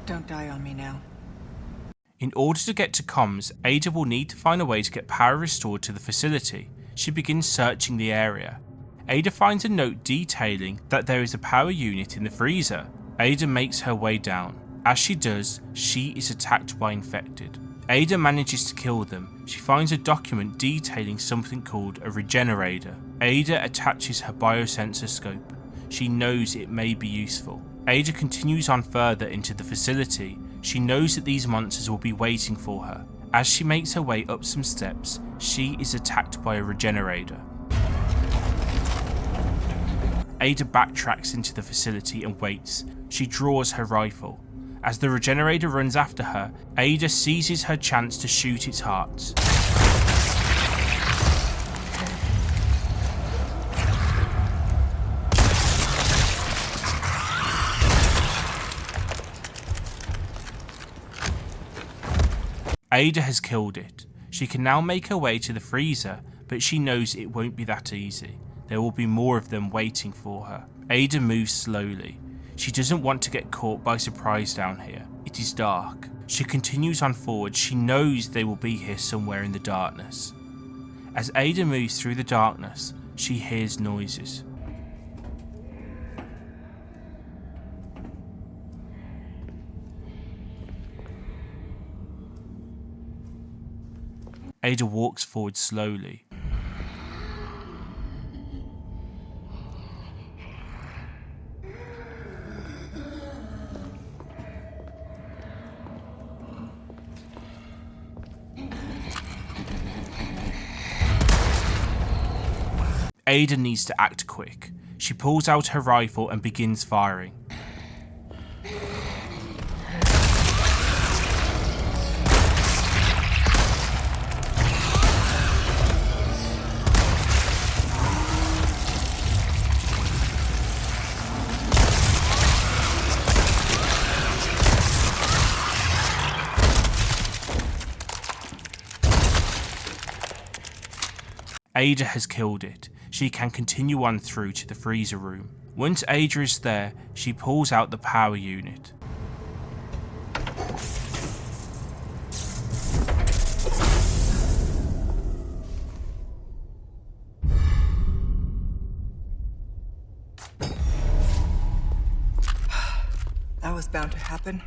Don't die on me now. In order to get to comms, Ada will need to find a way to get power restored to the facility. She begins searching the area. Ada finds a note detailing that there is a power unit in the freezer. Ada makes her way down. As she does, she is attacked by infected. Ada manages to kill them. She finds a document detailing something called a regenerator. Ada attaches her biosensor scope. She knows it may be useful. Ada continues on further into the facility. She knows that these monsters will be waiting for her. As she makes her way up some steps, she is attacked by a regenerator. Ada backtracks into the facility and waits. She draws her rifle. As the regenerator runs after her, Ada seizes her chance to shoot its hearts. Ada has killed it. She can now make her way to the freezer, but she knows it won't be that easy. There will be more of them waiting for her. Ada moves slowly. She doesn't want to get caught by surprise down here. It is dark. She continues on forward. She knows they will be here somewhere in the darkness. As Ada moves through the darkness, she hears noises. Ada walks forward slowly. Ada needs to act quick. She pulls out her rifle and begins firing. Ada has killed it. She can continue on through to the freezer room. Once Ada is there, she pulls out the power unit. That was bound to happen.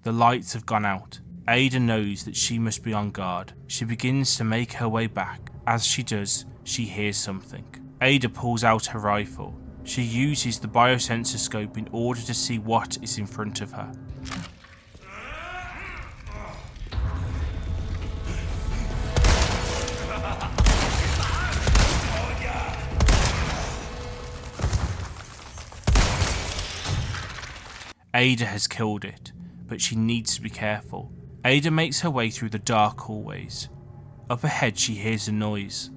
The lights have gone out. Ada knows that she must be on guard. She begins to make her way back. As she does, she hears something. Ada pulls out her rifle. She uses the biosensor scope in order to see what is in front of her. Ada has killed it, but she needs to be careful. Ada makes her way through the dark hallways. Up ahead, she hears a noise.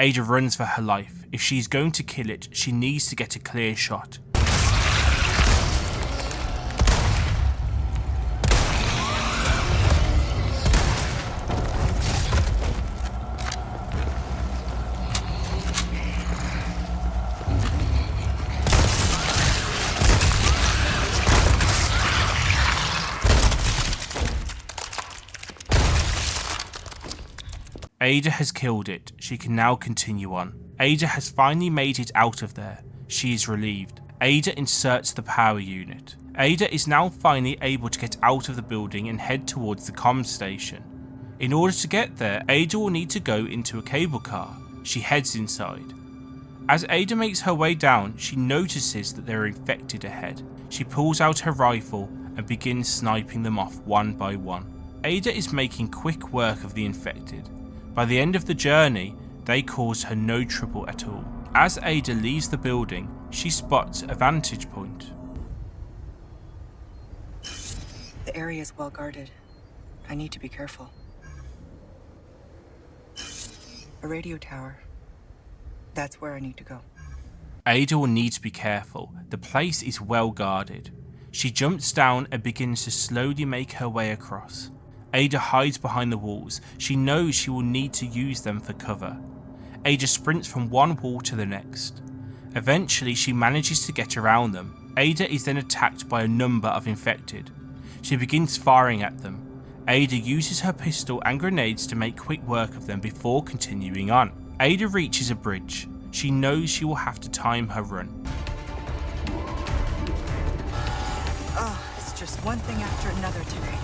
Ada runs for her life. If she's going to kill it, she needs to get a clear shot. Ada has killed it. She can now continue on. Ada has finally made it out of there. She is relieved. Ada inserts the power unit. Ada is now finally able to get out of the building and head towards the comms station. In order to get there, Ada will need to go into a cable car. She heads inside. As Ada makes her way down, she notices that there are infected ahead. She pulls out her rifle and begins sniping them off one by one. Ada is making quick work of the infected. By the end of the journey, they cause her no trouble at all. As Ada leaves the building, she spots a vantage point. The area is well guarded. I need to be careful. A radio tower. That's where I need to go. Ada will need to be careful. The place is well guarded. She jumps down and begins to slowly make her way across. Ada hides behind the walls. She knows she will need to use them for cover. Ada sprints from one wall to the next. Eventually, she manages to get around them. Ada is then attacked by a number of infected. She begins firing at them. Ada uses her pistol and grenades to make quick work of them before continuing on. Ada reaches a bridge. She knows she will have to time her run. Oh, it's just one thing after another today.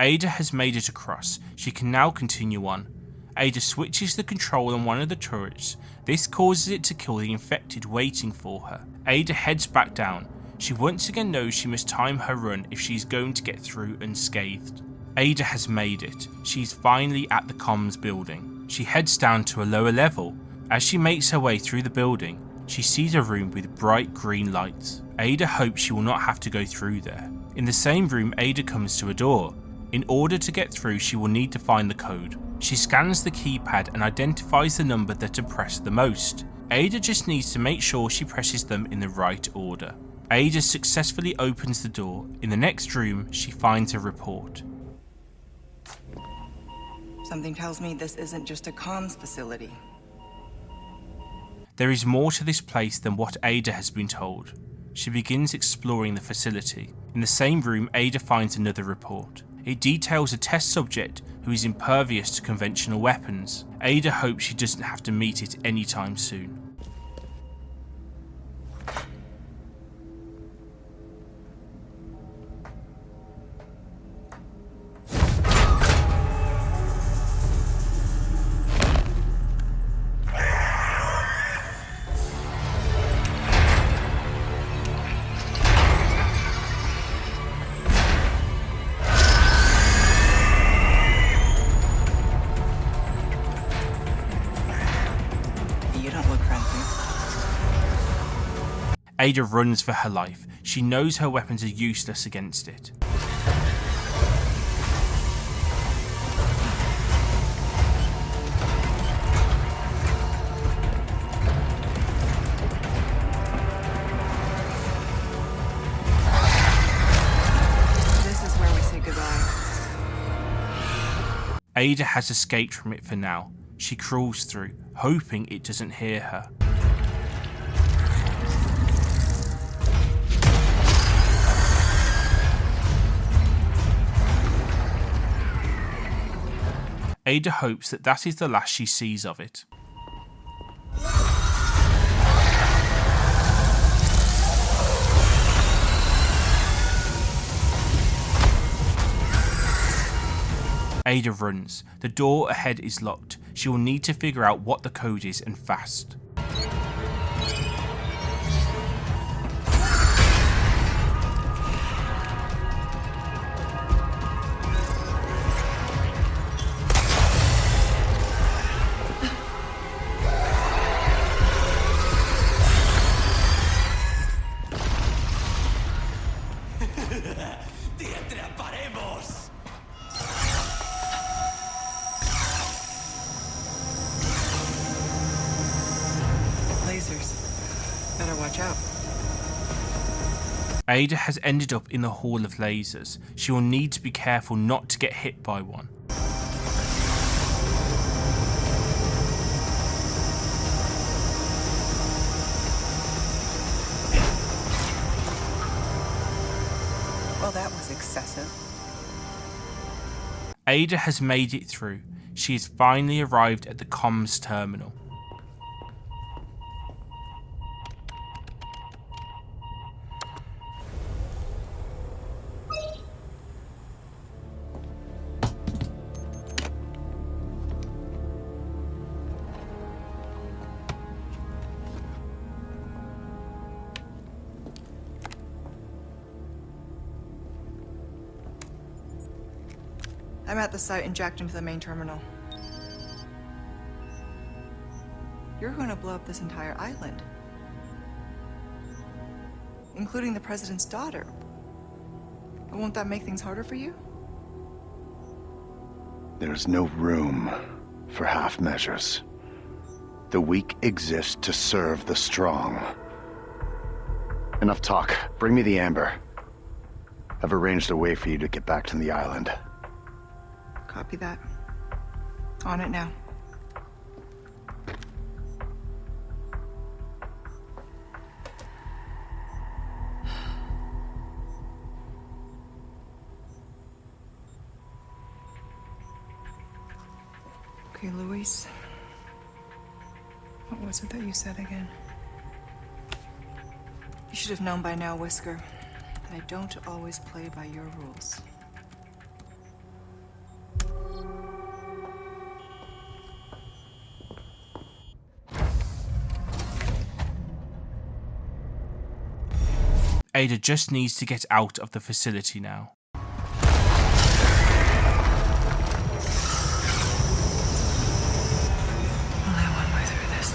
Ada has made it across. She can now continue on. Ada switches the control on one of the turrets. This causes it to kill the infected waiting for her. Ada heads back down. She once again knows she must time her run if she's going to get through unscathed. Ada has made it. She's finally at the comms building. She heads down to a lower level. As she makes her way through the building, she sees a room with bright green lights. Ada hopes she will not have to go through there. In the same room, Ada comes to a door. In order to get through, she will need to find the code. She scans the keypad and identifies the number that are pressed the most. Ada just needs to make sure she presses them in the right order. Ada successfully opens the door. In the next room, she finds a report. Something tells me this isn't just a comms facility. There is more to this place than what Ada has been told. She begins exploring the facility. In the same room, Ada finds another report. It details a test subject who is impervious to conventional weapons. Ada hopes she doesn't have to meet it anytime soon. You don't look friendly. Ada runs for her life. She knows her weapons are useless against it. This is where we say goodbye. Ada has escaped from it for now. She crawls through, hoping it doesn't hear her. Ada hopes that is the last she sees of it. Ada runs. The door ahead is locked. She will need to figure out what the code is, and fast. ¡Te atraparemos! Lasers. Better watch out. Ada has ended up in the Hall of Lasers. She will need to be careful not to get hit by one. Well, that was excessive. Ada has made it through. She has finally arrived at the comms terminal. I'm at the site and jacked into the main terminal. You're going to blow up this entire island, including the president's daughter. Won't that make things harder for you? There's no room for half measures. The weak exist to serve the strong. Enough talk. Bring me the amber. I've arranged a way for you to get back to the island. Copy that. On it now. Okay, Luis. What was it that you said again? You should have known by now, Whisker, that I don't always play by your rules. Ada just needs to get out of the facility now. Only one way through this.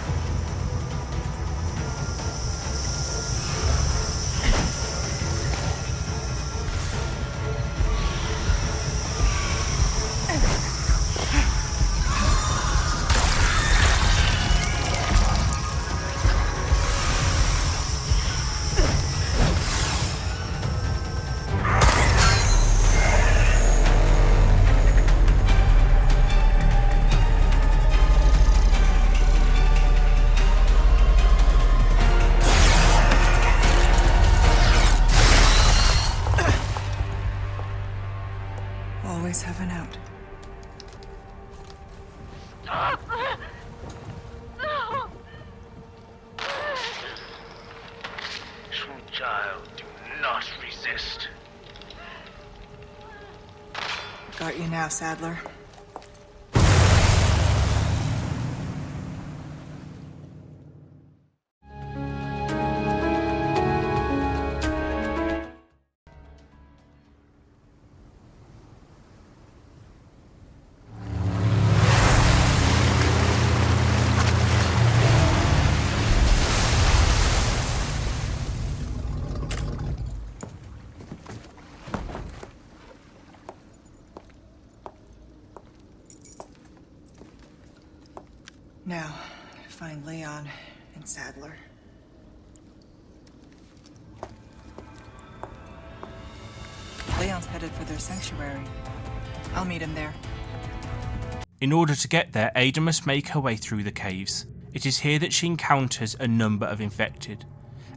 Always have an out. Sweet child, do not resist. Got you now, Sadler. find Leon and Sadler. Leon's headed for their sanctuary. I'll meet him there. In order to get there, Ada must make her way through the caves. It is here that she encounters a number of infected.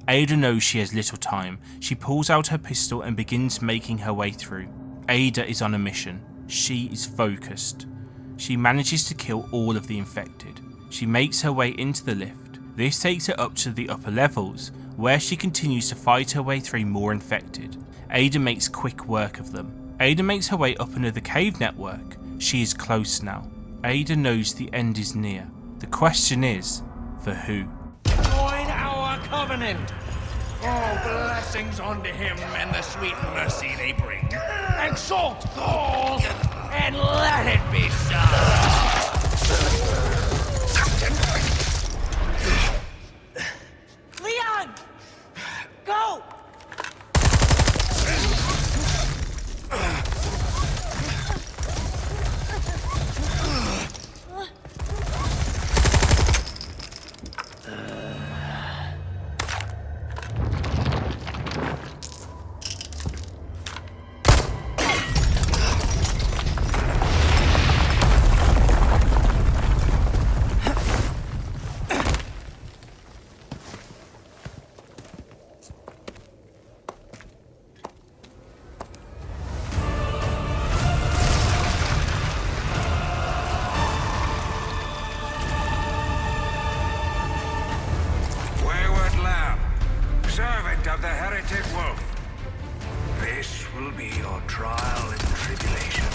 Ada knows she has little time. She pulls out her pistol and begins making her way through. Ada is on a mission. She is focused. She manages to kill all of the infected. She makes her way into the lift. This takes her up to the upper levels, where she continues to fight her way through more infected. Ada makes quick work of them. Ada makes her way up another cave network. She is close now. Ada knows the end is near. The question is, for who? Join our covenant. All blessings unto him and the sweet mercy they bring. Exalt all, and let it be so. Leon! Go! Of the heretic wolf. This will be your trial and tribulation.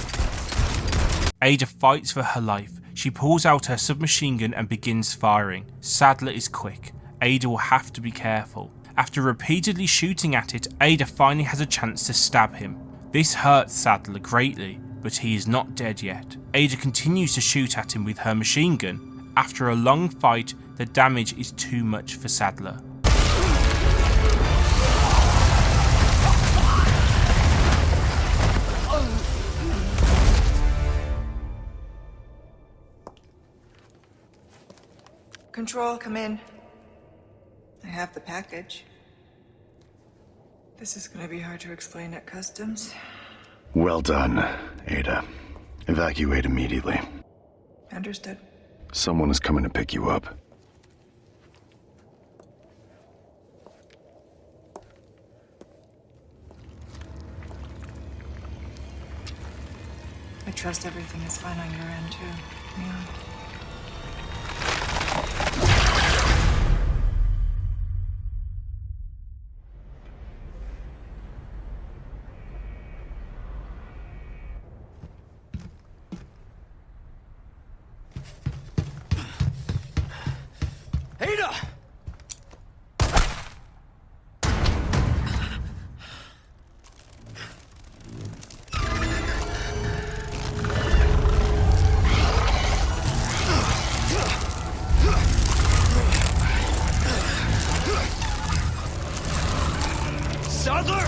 Ada fights for her life. She pulls out her submachine gun and begins firing. Sadler is quick. Ada will have to be careful. After repeatedly shooting at it, Ada finally has a chance to stab him. This hurts Sadler greatly, but he is not dead yet. Ada continues to shoot at him with her machine gun. After a long fight, the damage is too much for Sadler. Control, come in. I have the package. This is gonna be hard to explain at customs. Well done, Ada. Evacuate immediately. Understood. Someone is coming to pick you up. I trust everything is fine on your end, too. Yeah. Ada! Sadler!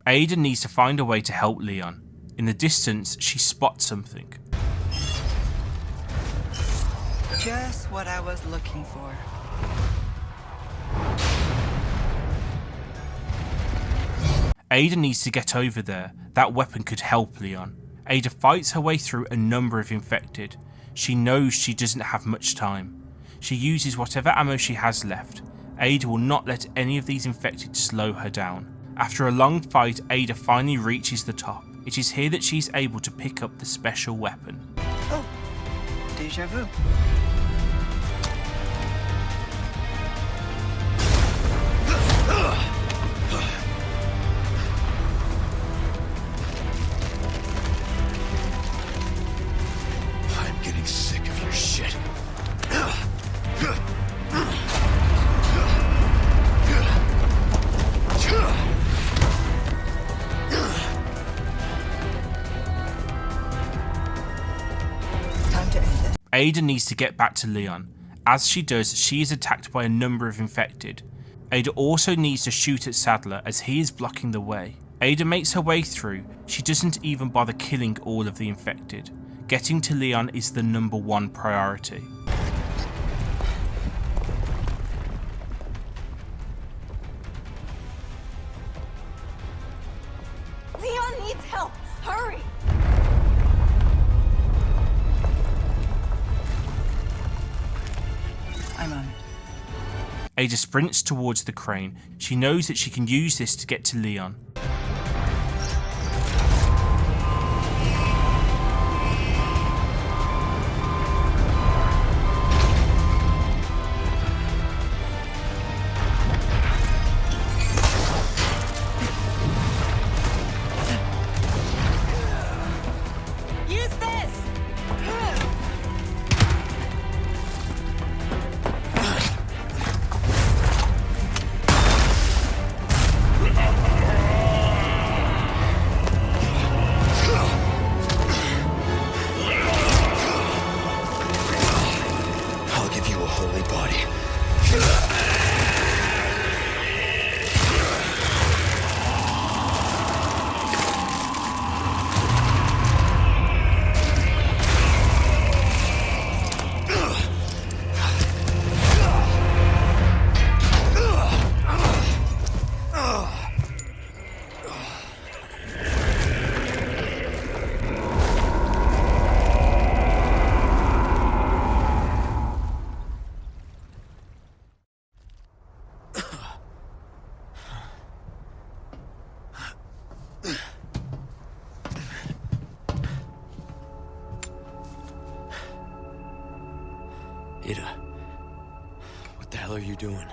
Ada needs to find a way to help Leon. In the distance, she spots something. Just what I was looking for. Ada needs to get over there. That weapon could help Leon. Ada fights her way through a number of infected. She knows she doesn't have much time. She uses whatever ammo she has left. Ada will not let any of these infected slow her down. After a long fight, Ada finally reaches the top. It is here that she's able to pick up the special weapon. Oh, déjà vu. I'm getting sick of your shit. Time to end this. Ada needs to get back to Leon. As she does, she is attacked by a number of infected. Ada also needs to shoot at Sadler as he is blocking the way. Ada makes her way through. She doesn't even bother killing all of the infected. Getting to Leon is the #1 priority. Leon needs help! Hurry! I'm on it. Ada sprints towards the crane. She knows that she can use this to get to Leon. Use this! I'll give you a holy body. Ada, what the hell are you doing?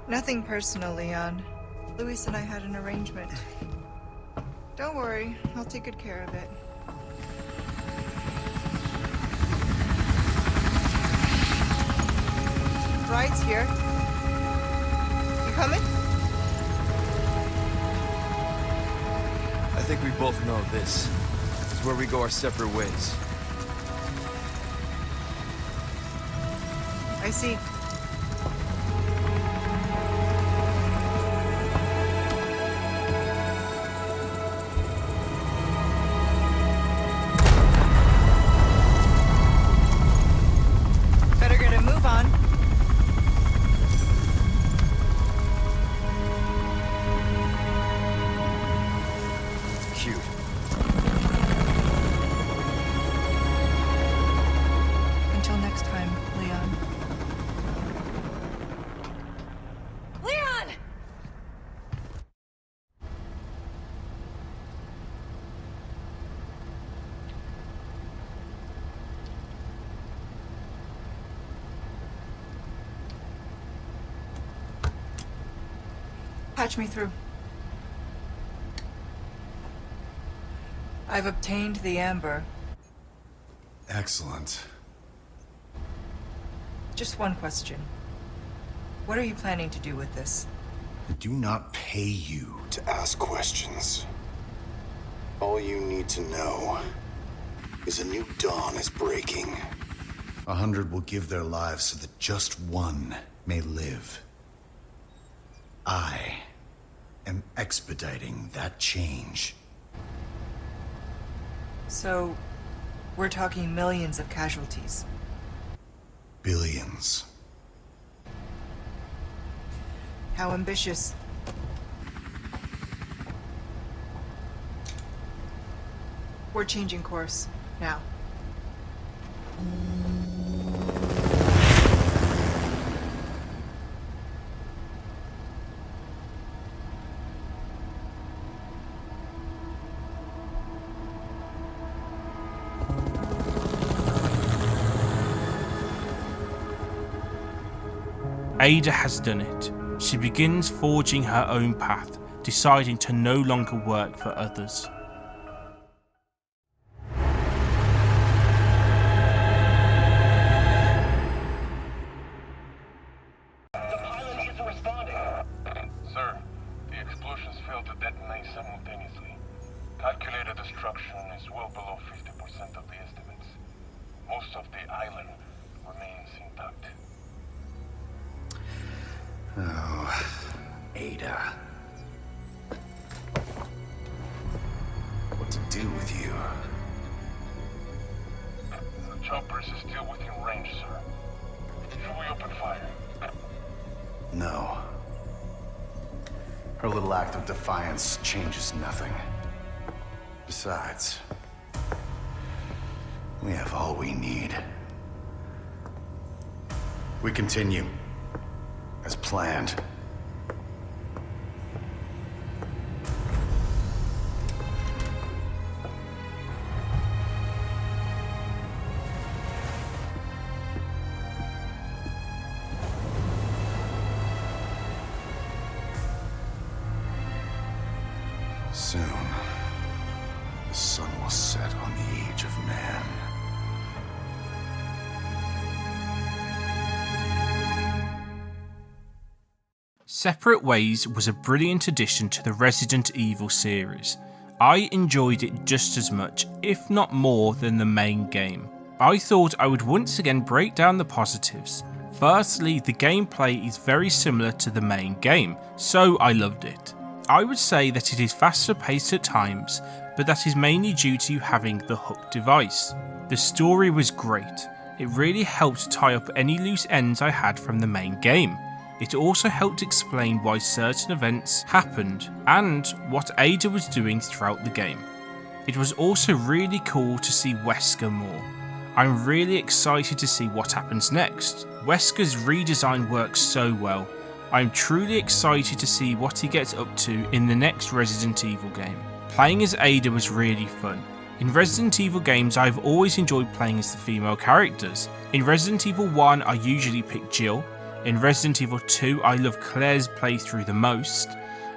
Nothing personal, Leon. Luis and I had an arrangement. Don't worry, I'll take good care of it. Ride's here. You coming? I think we both know this is where we go our separate ways. I see. Better get a move on. Cute. Until next time, Leon. Leon! Patch me through. I've obtained the amber. Excellent. Just one question. What are you planning to do with this? I do not pay you to ask questions. All you need to know is a new dawn is breaking. 100 will give their lives so that just one may live. I am expediting that change. So, we're talking millions of casualties. Billions. How ambitious. We're changing course now. Ada has done it. She begins forging her own path, deciding to no longer work for others. Sir, the explosions failed to detonate simultaneously. Calculated destruction is well below 50% of the estimates. Most of the island remains intact. Oh, Ada. What to do with you? The choppers is still within range, sir. Should we open fire? No. Her little act of defiance changes nothing. Besides, we have all we need. We continue. As planned. Soon, the sun will set on the age of man. Separate Ways was a brilliant addition to the Resident Evil series. I enjoyed it just as much, if not more, than the main game. I thought I would once again break down the positives. Firstly, the gameplay is very similar to the main game, so I loved it. I would say that it is faster paced at times, but that is mainly due to having the hook device. The story was great. It really helped tie up any loose ends I had from the main game. It also helped explain why certain events happened and what Ada was doing throughout the game. It was also really cool to see Wesker more. I'm really excited to see what happens next. Wesker's redesign works so well. I'm truly excited to see what he gets up to in the next Resident Evil game. Playing as Ada was really fun. In Resident Evil games, I've always enjoyed playing as the female characters. In Resident Evil 1, I usually pick Jill. In Resident Evil 2, I love Claire's playthrough the most.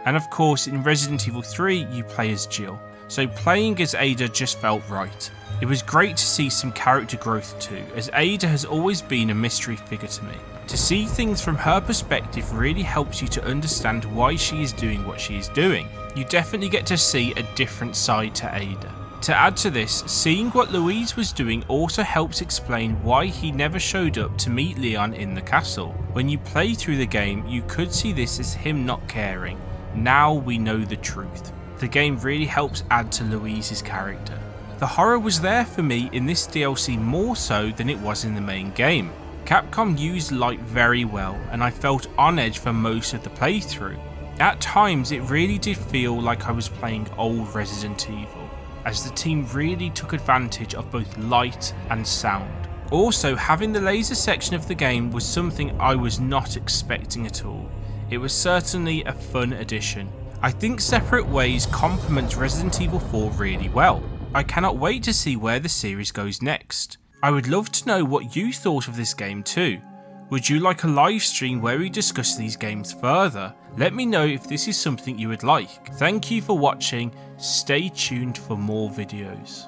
And of course, in Resident Evil 3, you play as Jill. So playing as Ada just felt right. It was great to see some character growth too, as Ada has always been a mystery figure to me. To see things from her perspective really helps you to understand why she is doing what she is doing. You definitely get to see a different side to Ada. To add to this, seeing what Louise was doing also helps explain why he never showed up to meet Leon in the castle. When you play through the game, you could see this as him not caring. Now we know the truth. The game really helps add to Louise's character. The horror was there for me in this DLC more so than it was in the main game. Capcom used light very well, and I felt on edge for most of the playthrough. At times it really did feel like I was playing old Resident Evil, as the team really took advantage of both light and sound. Also, having the laser section of the game was something I was not expecting at all. It was certainly a fun addition. I think Separate Ways complements Resident Evil 4 really well. I cannot wait to see where the series goes next. I would love to know what you thought of this game too. Would you like a live stream where we discuss these games further? Let me know if this is something you would like. Thank you for watching. Stay tuned for more videos.